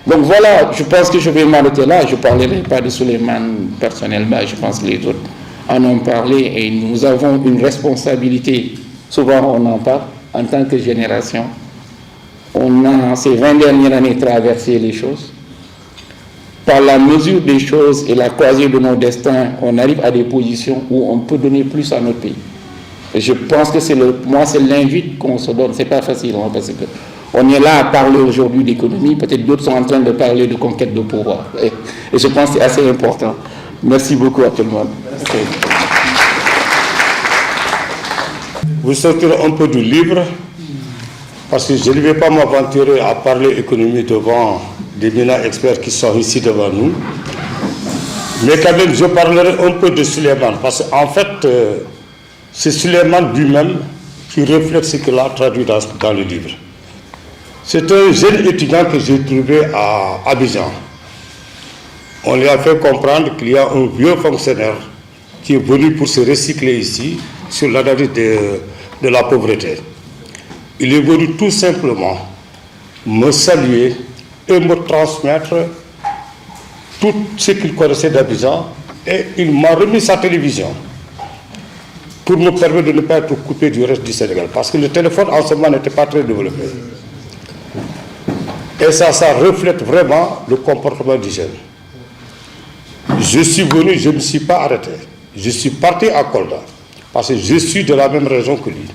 Donc voilà, je pense que je vais m'arrêter là. Je ne parlerai pas de Souleymane personnellement, je pense que les autres en ont parlé et nous avons une responsabilité. Souvent on en parle en tant que génération. On a ces 20 dernières années traversé les choses. Par la mesure des choses et la croisée de nos destins, on arrive à des positions où on peut donner plus à notre pays. Et je pense que c'est l'invite qu'on se donne. C'est pas facile, parce que on est là à parler aujourd'hui d'économie. Peut-être d'autres sont en train de parler de conquête de pouvoir. Et je pense que c'est assez important. Merci beaucoup à tout le monde. Vous sortirez un peu du livre, parce que je ne vais pas m'aventurer à parler économie devant des éminents experts qui sont ici devant nous. Mais quand même, je parlerai un peu de Souleymane, parce qu'en fait, c'est Souleymane lui-même qui reflète ce qu'il a traduit dans le livre. C'est un jeune étudiant que j'ai trouvé à Abidjan. On lui a fait comprendre qu'il y a un vieux fonctionnaire qui est venu pour se recycler ici sur l'analyse de la pauvreté. il est venu tout simplement me saluer et me transmettre tout ce qu'il connaissait d'Abidjan, et il m'a remis sa télévision pour me permettre de ne pas être coupé du reste du Sénégal, parce que le téléphone en ce moment n'était pas très développé. Et ça reflète vraiment le comportement du jeune. Je suis venu, je ne me suis pas arrêté. Je suis parti à Kolda, parce que je suis de la même région que lui.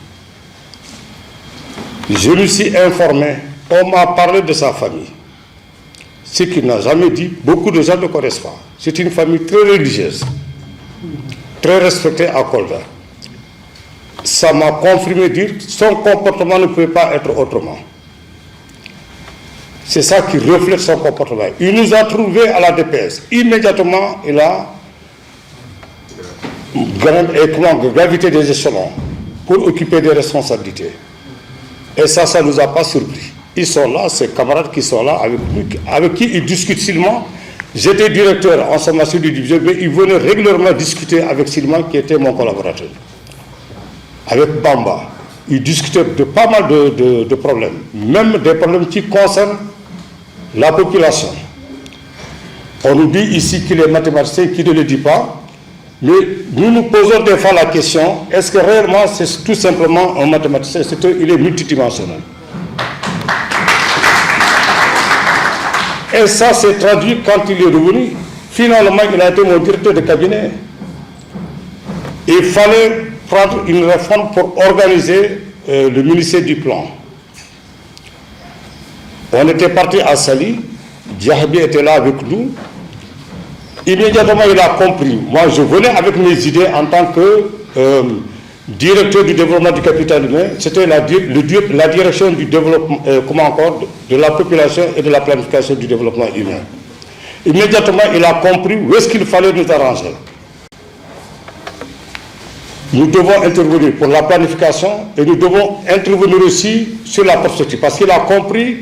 Je me suis informé, on m'a parlé de sa famille. Ce qu'il n'a jamais dit, beaucoup de gens ne connaissent pas. C'est une famille très religieuse, très respectée à Kolda. Ça m'a confirmé dire que son comportement ne pouvait pas être autrement. C'est ça qui reflète son comportement. Il nous a trouvés à la DPS. Immédiatement, il a gravité des échelons pour occuper des responsabilités. Et ça ne nous a pas surpris. Ils sont là, ces camarades qui sont là avec qui ils discutent Silman. J'étais directeur en sommation du division, mais ils venaient régulièrement discuter avec Silman, qui était mon collaborateur. Avec Bamba. Ils discutaient de pas mal de problèmes, même des problèmes qui concernent la population. On nous dit ici qu'il est mathématicien, qu'il ne le dit pas, mais nous nous posons des fois la question, est-ce que réellement c'est tout simplement un mathématicien? C'est qu'il est multidimensionnel. Et ça s'est traduit quand il est revenu. Finalement, il a été mon directeur de cabinet. Il fallait prendre une réforme pour organiser le ministère du Plan. On était parti à Sali, Diahabi était là avec nous. Immédiatement, il a compris. Moi, je venais avec mes idées en tant que directeur du développement du capital humain. C'était la direction du développement, de la population et de la planification du développement humain. Immédiatement, il a compris où est-ce qu'il fallait nous arranger. Nous devons intervenir pour la planification et nous devons intervenir aussi sur la perspective, parce qu'il a compris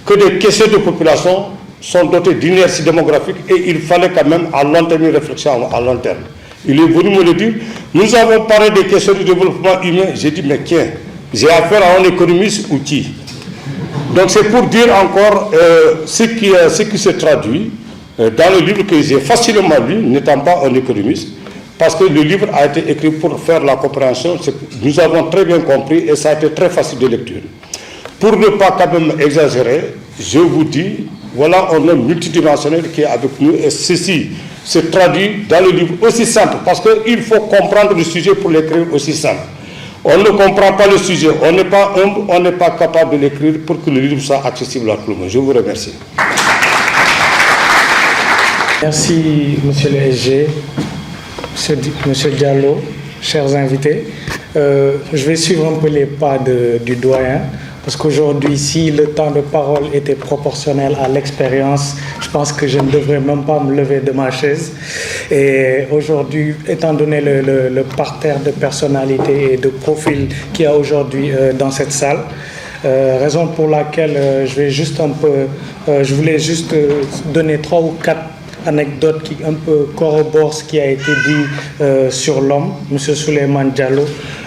que des questions de population sont dotées d'inertie démographique et il fallait quand même à long terme une réflexion à long terme. Il est venu me le dire. Nous avons parlé des questions du développement humain. J'ai dit, mais tiens, j'ai affaire à un économiste ou qui? Donc c'est pour dire encore ce qui se traduit dans le livre que j'ai facilement lu, n'étant pas un économiste, parce que le livre a été écrit pour faire la compréhension. Nous avons très bien compris et ça a été très facile de lecture. Pour ne pas quand même exagérer, je vous dis, voilà un homme multidimensionnel qui est avec nous et ceci se traduit dans le livre aussi simple, parce qu'il faut comprendre le sujet pour l'écrire aussi simple. On ne comprend pas le sujet, on n'est pas humble, on n'est pas capable de l'écrire pour que le livre soit accessible à tout le monde. Je vous remercie. Merci, monsieur le SG, monsieur Diallo, chers invités. Je vais suivre un peu les pas du doyen, parce qu'aujourd'hui, si le temps de parole était proportionnel à l'expérience, je pense que je ne devrais même pas me lever de ma chaise. Et aujourd'hui, étant donné le parterre de personnalités et de profils qu'il y a aujourd'hui dans cette salle, raison pour laquelle je voulais juste donner 3 ou 4 anecdotes qui un peu corroborent ce qui a été dit sur l'homme, M. Souleymane Diallo,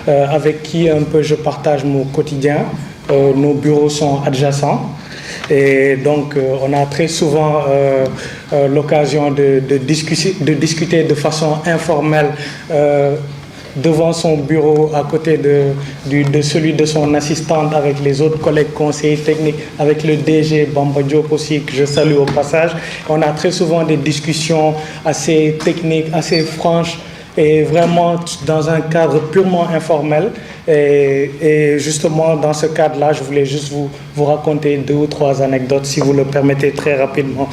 avec qui un peu je partage mon quotidien. Nos bureaux sont adjacents et donc on a très souvent l'occasion de discuter de façon informelle devant son bureau, à côté de celui de son assistante, avec les autres collègues conseillers techniques, avec le DG Bamba Diop aussi, que je salue au passage. On a très souvent des discussions assez techniques, assez franches, et vraiment dans un cadre purement informel. Et justement, dans ce cadre-là, je voulais juste vous raconter 2 ou 3 anecdotes, si vous le permettez, très rapidement.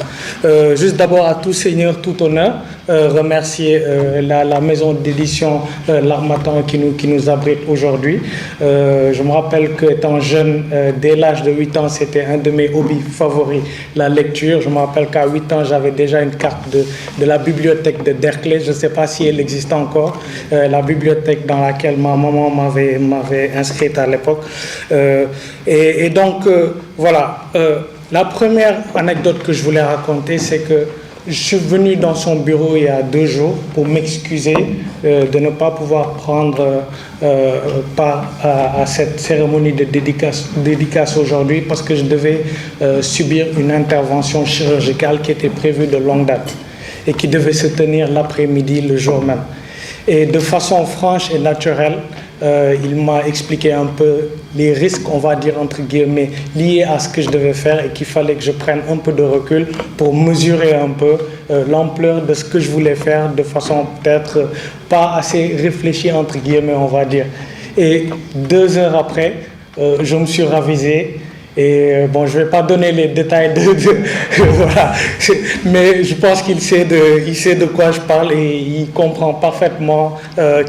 Juste d'abord, à tout seigneur, tout honneur, remercier la maison d'édition L'Harmattan qui nous abrite aujourd'hui. Je me rappelle qu'étant jeune, dès l'âge de 8 ans, c'était un de mes hobbies favoris, la lecture. Je me rappelle qu'à 8 ans, j'avais déjà une carte de la bibliothèque de Derklé. Je ne sais pas si elle existe encore, la bibliothèque dans laquelle ma maman m'avait inscrite à l'époque. Et donc, voilà. La première anecdote que je voulais raconter, c'est que je suis venu dans son bureau il y a 2 jours pour m'excuser de ne pas pouvoir prendre part à cette cérémonie de dédicace aujourd'hui parce que je devais subir une intervention chirurgicale qui était prévue de longue date et qui devait se tenir l'après-midi, le jour même. Et de façon franche et naturelle, il m'a expliqué un peu les risques, on va dire entre guillemets, liés à ce que je devais faire et qu'il fallait que je prenne un peu de recul pour mesurer un peu l'ampleur de ce que je voulais faire de façon peut-être pas assez réfléchie entre guillemets, on va dire. Et 2 heures après, je me suis ravisé. Et bon, je ne vais pas donner les détails voilà. Mais je pense qu'il sait de quoi je parle et il comprend parfaitement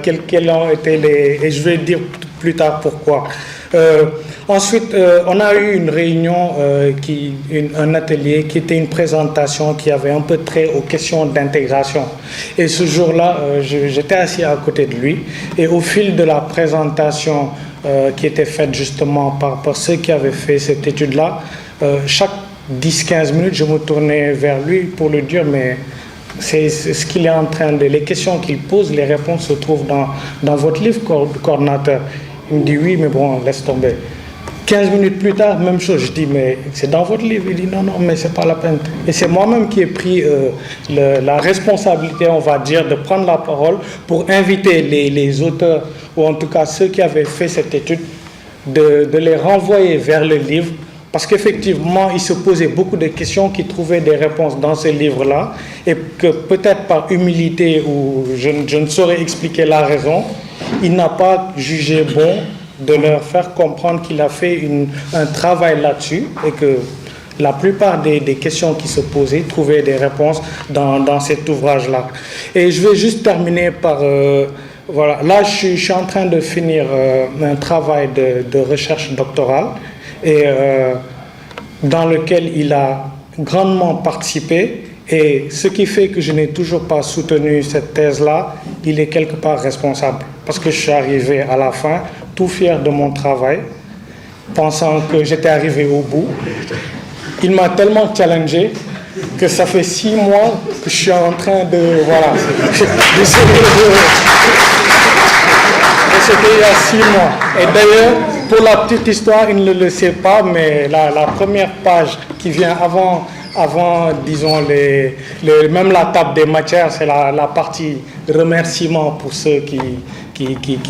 quels ont été les... Et je vais dire plus tard pourquoi. Ensuite, on a eu une réunion, un atelier qui était une présentation qui avait un peu trait aux questions d'intégration. Et ce jour-là, j'étais assis à côté de lui et au fil de la présentation qui était faite justement par ceux qui avaient fait cette étude-là, chaque 10-15 minutes, je me tournais vers lui pour lui dire, mais c'est ce qu'il est en train de... Les questions qu'il pose, les réponses se trouvent dans votre livre, coordinateur. Il me dit, oui, mais bon, laisse tomber. 15 minutes plus tard, même chose, je dis, mais c'est dans votre livre. Il dit, non, mais c'est pas la peine. Et c'est moi-même qui ai pris la responsabilité, on va dire, de prendre la parole pour inviter les auteurs, ou en tout cas ceux qui avaient fait cette étude, de les renvoyer vers le livre, parce qu'effectivement, ils se posaient beaucoup de questions, qui trouvaient des réponses dans ce livre-là, et que peut-être par humilité, ou je ne saurais expliquer la raison, il n'a pas jugé bon de leur faire comprendre qu'il a fait un travail là-dessus et que la plupart des questions qui se posaient trouvaient des réponses dans cet ouvrage-là. Et je vais juste terminer par... voilà, là, je suis en train de finir un travail de recherche doctorale et dans lequel il a grandement participé. Et ce qui fait que je n'ai toujours pas soutenu cette thèse-là, il est quelque part responsable. Parce que je suis arrivé à la fin, tout fier de mon travail, pensant que j'étais arrivé au bout. Il m'a tellement challengé que ça fait 6 mois que je suis en train de... Voilà. C'était il y a 6 mois. Et d'ailleurs, pour la petite histoire, il ne le sait pas, mais la première page qui vient avant disons, même la table des matières, c'est la partie remerciement pour ceux qui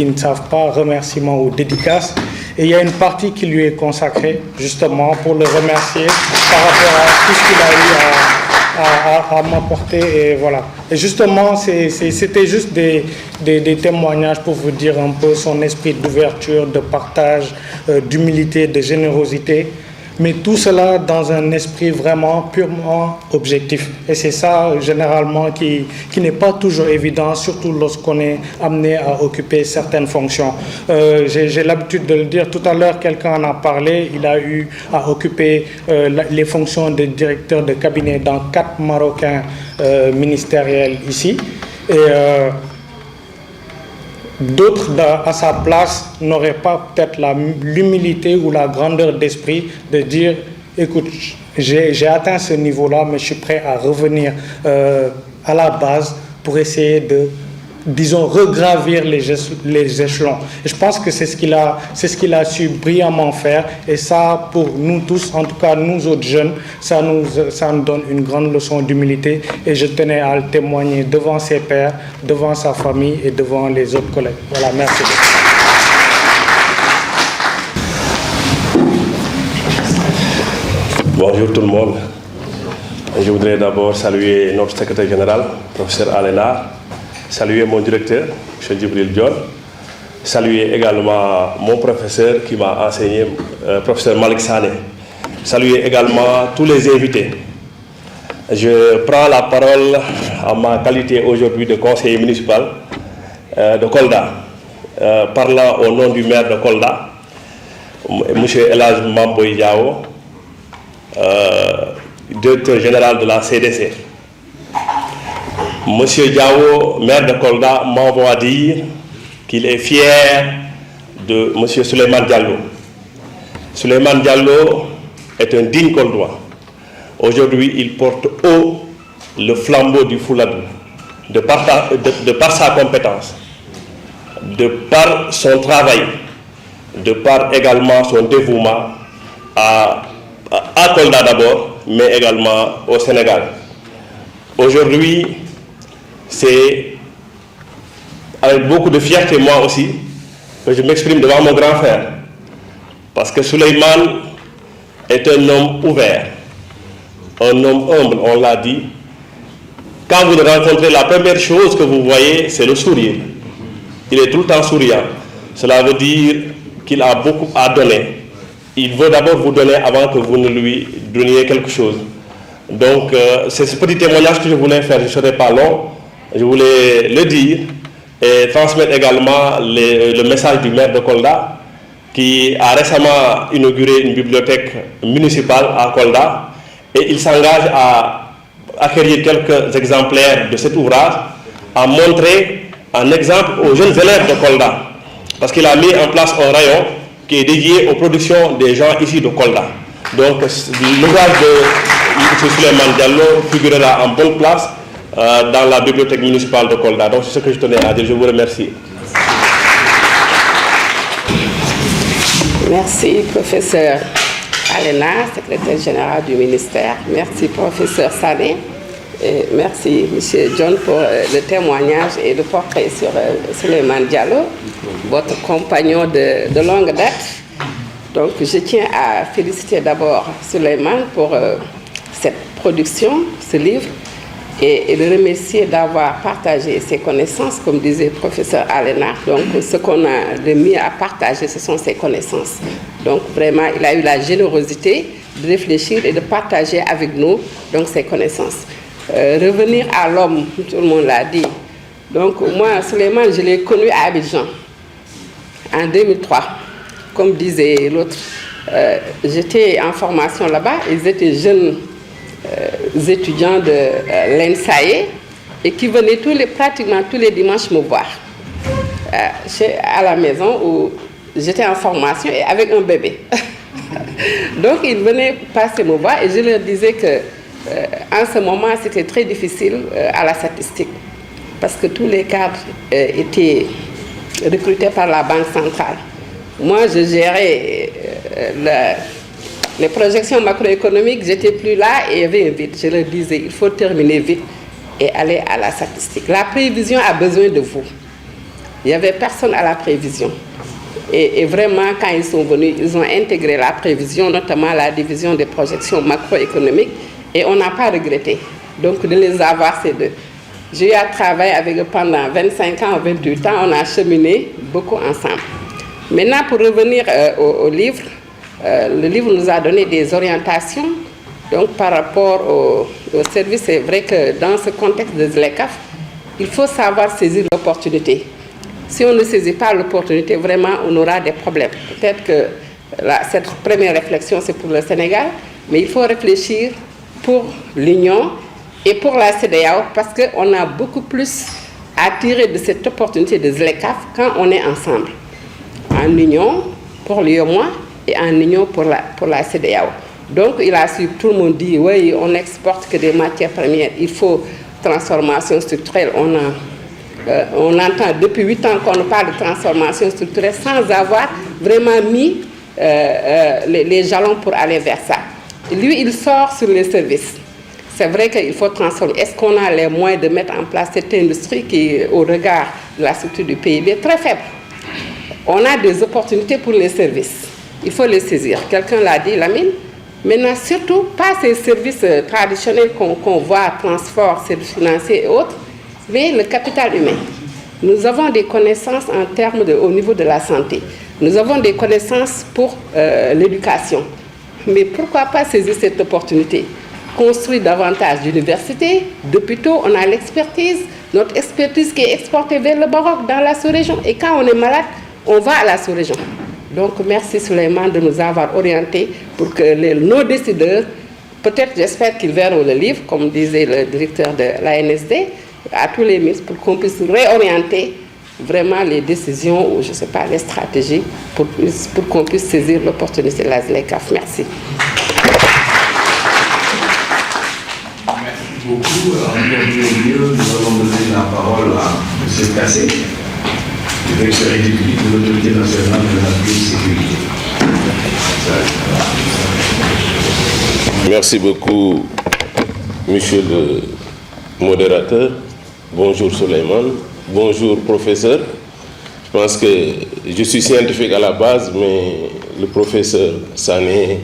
ne savent pas, remerciement ou dédicace. Et il y a une partie qui lui est consacrée, justement, pour le remercier par rapport à tout ce qu'il a eu à m'apporter. Et voilà. Et justement, c'était juste des témoignages pour vous dire un peu son esprit d'ouverture, de partage, d'humilité, de générosité. Mais tout cela dans un esprit vraiment purement objectif. Et c'est ça, généralement, qui n'est pas toujours évident, surtout lorsqu'on est amené à occuper certaines fonctions. J'ai l'habitude de le dire, tout à l'heure, quelqu'un en a parlé, il a eu à occuper les fonctions de directeur de cabinet dans 4 Marocains ministériels ici. Et... d'autres, à sa place, n'auraient pas peut-être l'humilité ou la grandeur d'esprit de dire, écoute, j'ai atteint ce niveau-là, mais je suis prêt à revenir à la base pour essayer de, disons, regravir les échelons. Et je pense que c'est ce qu'il a su brillamment faire. Et ça, pour nous tous, en tout cas nous autres jeunes, ça nous donne une grande leçon d'humilité. Et je tenais à le témoigner devant ses pairs, devant sa famille et devant les autres collègues. Voilà, merci. Bonjour tout le monde. Je voudrais d'abord saluer notre secrétaire général, professeur Alénar, saluer mon directeur, M. Djibril Dione, saluer également mon professeur qui m'a enseigné, professeur Malik Sané, saluer également tous les invités. Je prends la parole en ma qualité aujourd'hui de conseiller municipal de Kolda, parlant au nom du maire de Kolda, M. Elhadj Mamboy Diao, directeur général de la CDC. Monsieur Diao, maire de Kolda, m'envoie dire qu'il est fier de Monsieur Souleymane Diallo. Souleymane Diallo est un digne Koldois. Aujourd'hui, il porte haut le flambeau du Fouladou, de par sa compétence, de par son travail, de par également son dévouement à Kolda d'abord, mais également au Sénégal. Aujourd'hui, c'est avec beaucoup de fierté, moi aussi, que je m'exprime devant mon grand frère. Parce que Souleymane est un homme ouvert, un homme humble, on l'a dit. Quand vous le rencontrez, la première chose que vous voyez, c'est le sourire. Il est tout le temps souriant. Cela veut dire qu'il a beaucoup à donner. Il veut d'abord vous donner avant que vous ne lui donniez quelque chose. Donc, c'est ce petit témoignage que je voulais faire. Je ne serai pas long. Je voulais le dire et transmettre également le message du maire de Kolda qui a récemment inauguré une bibliothèque municipale à Kolda et il s'engage à acquérir quelques exemplaires de cet ouvrage, à montrer un exemple aux jeunes élèves de Kolda parce qu'il a mis en place un rayon qui est dédié aux productions des gens ici de Kolda. Donc l'ouvrage de M. Souleymane Diallo figurera en bonne place dans la bibliothèque municipale de Kolda. Donc c'est ce que je tenais à dire. Je vous remercie. Merci, professeur Alena, secrétaire général du ministère. Merci, professeur Sané. Et merci, monsieur John, pour le témoignage et le portrait sur Souleymane Diallo, votre compagnon de longue date. Donc, je tiens à féliciter d'abord Souleymane pour cette production, ce livre, et le remercier d'avoir partagé ses connaissances, comme disait le professeur Alena. Donc, ce qu'on a de mieux à partager, ce sont ses connaissances. Donc, vraiment, il a eu la générosité de réfléchir et de partager avec nous donc, ses connaissances. Revenir à l'homme, tout le monde l'a dit. Donc, moi, Souleymane, je l'ai connu à Abidjan, en 2003. Comme disait l'autre, j'étais en formation là-bas, ils étaient jeunes étudiants de l'ENSAE et qui venaient pratiquement tous les dimanches me voir à la maison où j'étais en formation et avec un bébé. Donc ils venaient passer me voir et je leur disais que en ce moment c'était très difficile à la statistique parce que tous les cadres étaient recrutés par la Banque centrale. Moi je gérais les projections macroéconomiques, j'étais plus là et il y avait un vide. Je leur disais, il faut terminer vite et aller à la statistique. La prévision a besoin de vous. Il n'y avait personne à la prévision. Et vraiment, quand ils sont venus, ils ont intégré la prévision, notamment la division des projections macroéconomiques, et on n'a pas regretté. Donc, de les avoir, ces deux. J'ai eu à travailler avec eux pendant 25 ans, 28 ans, on a cheminé beaucoup ensemble. Maintenant, pour revenir au livre, le livre nous a donné des orientations donc, par rapport au service. C'est vrai que dans ce contexte de ZLECAf, il faut savoir saisir l'opportunité. Si on ne saisit pas l'opportunité, vraiment, on aura des problèmes. Peut-être que cette première réflexion, c'est pour le Sénégal, mais il faut réfléchir pour l'Union et pour la CEDEAO parce qu'on a beaucoup plus à tirer de cette opportunité de ZLECAf quand on est ensemble. En Union, pour l'UEMOA, et en union pour la CEDEAO. Donc, il a su, tout le monde dit, oui, on n'exporte que des matières premières, il faut transformation structurelle. On entend depuis 8 ans qu'on parle de transformation structurelle sans avoir vraiment mis les jalons pour aller vers ça. Lui, il sort sur les services. C'est vrai qu'il faut transformer. Est-ce qu'on a les moyens de mettre en place cette industrie qui, au regard de la structure du PIB, est très faible? On a des opportunités pour les services. Il faut les saisir. Quelqu'un l'a dit, Lamine. Maintenant, surtout, pas ces services traditionnels qu'on voit, transport, services financiers et autres, mais le capital humain. Nous avons des connaissances en termes au niveau de la santé. Nous avons des connaissances pour l'éducation. Mais pourquoi pas saisir cette opportunité? Construire davantage d'universités, d'hôpitaux, on a l'expertise, notre expertise qui est exportée vers le Maroc, dans la sous-région. Et quand on est malade, on va à la sous-région. Donc, merci Souleymane de nous avoir orientés pour que nos décideurs, peut-être j'espère qu'ils verront le livre, comme disait le directeur de l'ANSD, à tous les ministres, pour qu'on puisse réorienter vraiment les décisions ou, je ne sais pas, les stratégies pour qu'on puisse saisir l'opportunité de la ZLECAf. Merci. beaucoup. En premier lieu, nous allons donner la parole à M. Kassé, directeur exécutif de l'Autorité nationale de la biosécurité. Merci beaucoup, monsieur le modérateur. Bonjour Souleymane. Bonjour professeur. Je pense que je suis scientifique à la base, mais le professeur Sané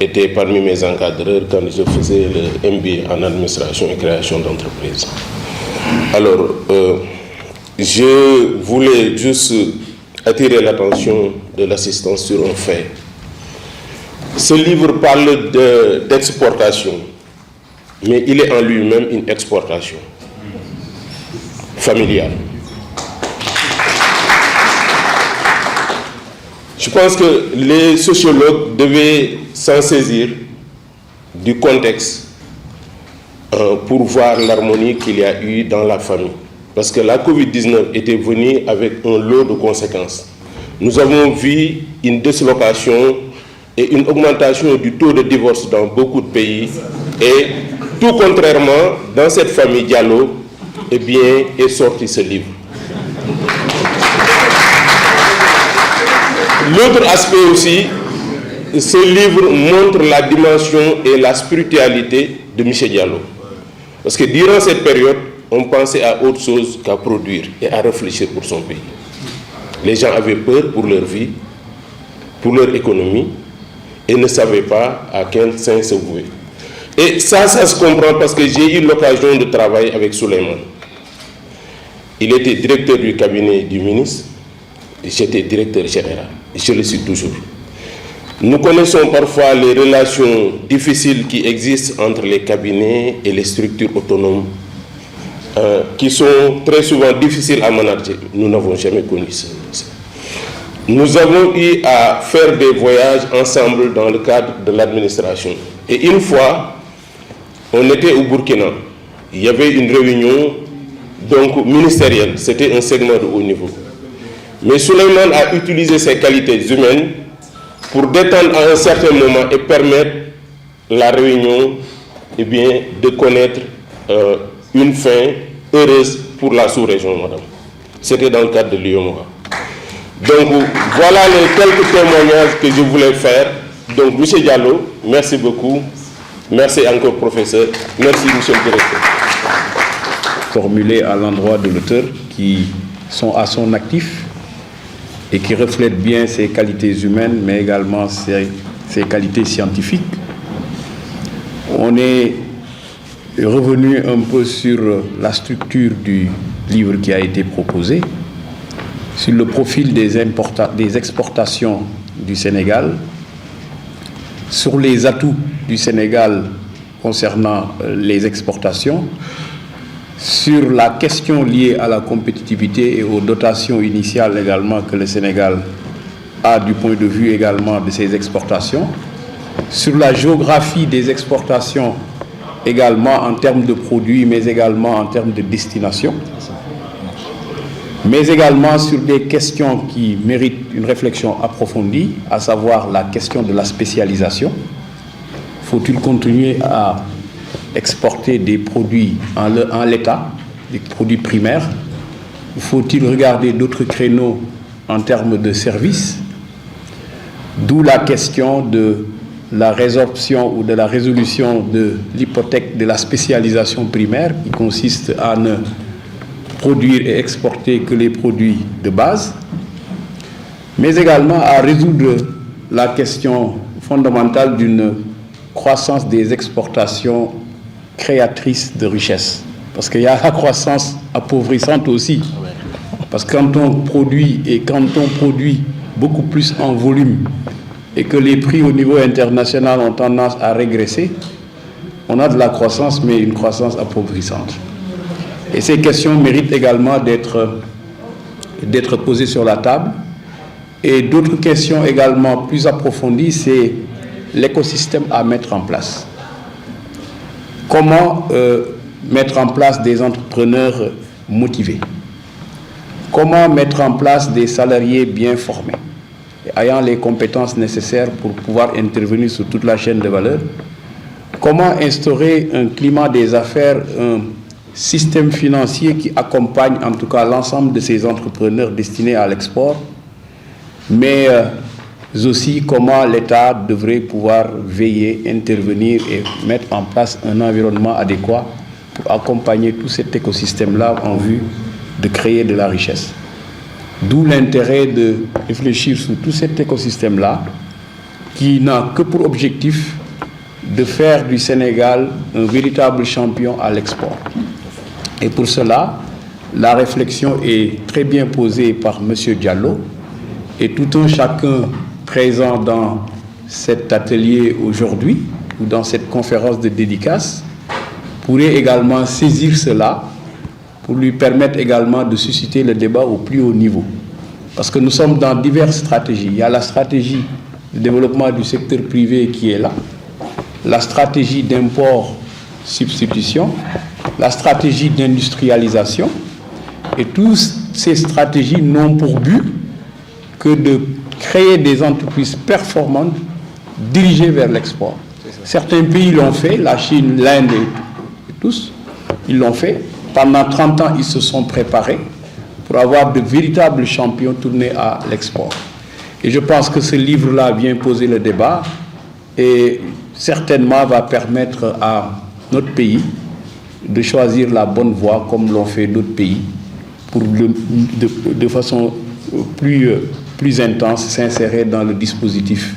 était parmi mes encadreurs quand je faisais le MBA en administration et création d'entreprise. Alors, je voulais juste attirer l'attention de l'assistance sur un fait. Ce livre parle d'exportation, mais il est en lui-même une exportation familiale. Je pense que les sociologues devaient s'en saisir du contexte pour voir l'harmonie qu'il y a eu dans la famille. Parce que la Covid-19 était venue avec un lot de conséquences. Nous avons vu une dislocation et une augmentation du taux de divorce dans beaucoup de pays. Et tout contrairement, dans cette famille Diallo, eh bien, est sorti ce livre. L'autre aspect aussi, ce livre montre la dimension et la spiritualité de Michel Diallo. Parce que durant cette période, on pensait à autre chose qu'à produire et à réfléchir pour son pays. Les gens avaient peur pour leur vie, pour leur économie, et ne savaient pas à quel saint se vouer. Et ça se comprend parce que j'ai eu l'occasion de travailler avec Souleymane. Il était directeur du cabinet du ministre, et j'étais directeur général. Je le suis toujours. Nous connaissons parfois les relations difficiles qui existent entre les cabinets et les structures autonomes, qui sont très souvent difficiles à manager. Nous n'avons jamais connu ça. Nous avons eu à faire des voyages ensemble dans le cadre de l'administration. Et une fois, on était au Burkina. Il y avait une réunion donc ministérielle. C'était un segment de haut niveau. Mais Souleymane a utilisé ses qualités humaines pour détendre à un certain moment et permettre la réunion de connaître une fin heureuse pour la sous-région, madame. C'était dans le cadre de l'UEMOA. Donc voilà les quelques témoignages que je voulais faire. Donc M. Diallo, merci beaucoup. Merci encore professeur. Merci M. le directeur. Formulé à l'endroit de l'auteur qui sont à son actif et qui reflètent bien ses qualités humaines, mais également ses qualités scientifiques. On est revenu un peu sur la structure du livre qui a été proposé, sur le profil des exportations du Sénégal, sur les atouts du Sénégal concernant les exportations, sur la question liée à la compétitivité et aux dotations initiales également que le Sénégal a du point de vue également de ses exportations, sur la géographie des exportations également en termes de produits, mais également en termes de destination, mais également sur des questions qui méritent une réflexion approfondie, à savoir la question de la spécialisation. Faut-il continuer à exporter des produits en l'état, des produits primaires? Faut-il regarder d'autres créneaux en termes de services? D'où la question de la résorption ou de la résolution de l'hypothèque de la spécialisation primaire qui consiste à ne produire et exporter que les produits de base, mais également à résoudre la question fondamentale d'une croissance des exportations créatrices de richesse. Parce qu'il y a la croissance appauvrissante aussi. Parce que quand on produit beaucoup plus en volume et que les prix au niveau international ont tendance à régresser, on a de la croissance, mais une croissance appauvrissante. Et ces questions méritent également d'être posées sur la table. Et d'autres questions également plus approfondies, c'est l'écosystème à mettre en place. Comment mettre en place des entrepreneurs motivés? Comment mettre en place des salariés bien formés, ayant les compétences nécessaires pour pouvoir intervenir sur toute la chaîne de valeur, comment instaurer un climat des affaires, un système financier qui accompagne en tout cas l'ensemble de ces entrepreneurs destinés à l'export, mais aussi comment l'État devrait pouvoir veiller, intervenir et mettre en place un environnement adéquat pour accompagner tout cet écosystème-là en vue de créer de la richesse. D'où l'intérêt de réfléchir sur tout cet écosystème-là qui n'a que pour objectif de faire du Sénégal un véritable champion à l'export. Et pour cela, la réflexion est très bien posée par M. Diallo et tout un chacun présent dans cet atelier aujourd'hui ou dans cette conférence de dédicace pourrait également saisir cela pour lui permettre également de susciter le débat au plus haut niveau. Parce que nous sommes dans diverses stratégies. Il y a la stratégie de développement du secteur privé qui est là, la stratégie d'import-substitution, la stratégie d'industrialisation, et toutes ces stratégies n'ont pour but que de créer des entreprises performantes dirigées vers l'export. Certains pays l'ont fait, la Chine, l'Inde et tous, ils l'ont fait. Pendant 30 ans, ils se sont préparés pour avoir de véritables champions tournés à l'export. Et je pense que ce livre-là vient poser le débat et certainement va permettre à notre pays de choisir la bonne voie comme l'ont fait d'autres pays pour de façon plus intense s'insérer dans le dispositif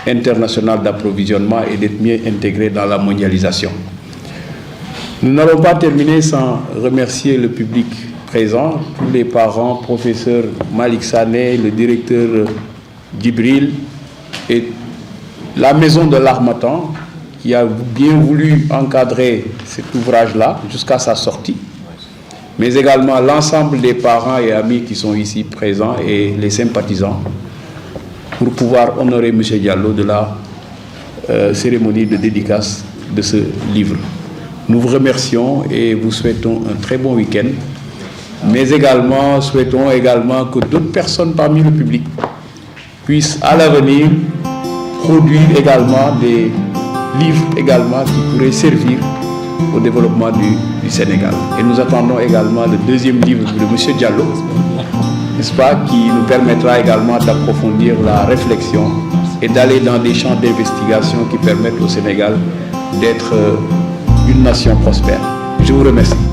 international d'approvisionnement et d'être mieux intégré dans la mondialisation. Nous n'allons pas terminer sans remercier le public présent, tous les parents, professeur Malik Sané, le directeur Djibril et la maison de l'Harmattan qui a bien voulu encadrer cet ouvrage-là jusqu'à sa sortie, mais également l'ensemble des parents et amis qui sont ici présents et les sympathisants pour pouvoir honorer M. Diallo de la cérémonie de dédicace de ce livre. Nous vous remercions et vous souhaitons un très bon week-end, mais également souhaitons également que d'autres personnes parmi le public puissent à l'avenir produire également des livres également qui pourraient servir au développement du Sénégal. Et nous attendons également le deuxième livre de M. Diallo, n'est-ce pas, qui nous permettra également d'approfondir la réflexion et d'aller dans des champs d'investigation qui permettent au Sénégal d'être une nation prospère. Je vous remercie.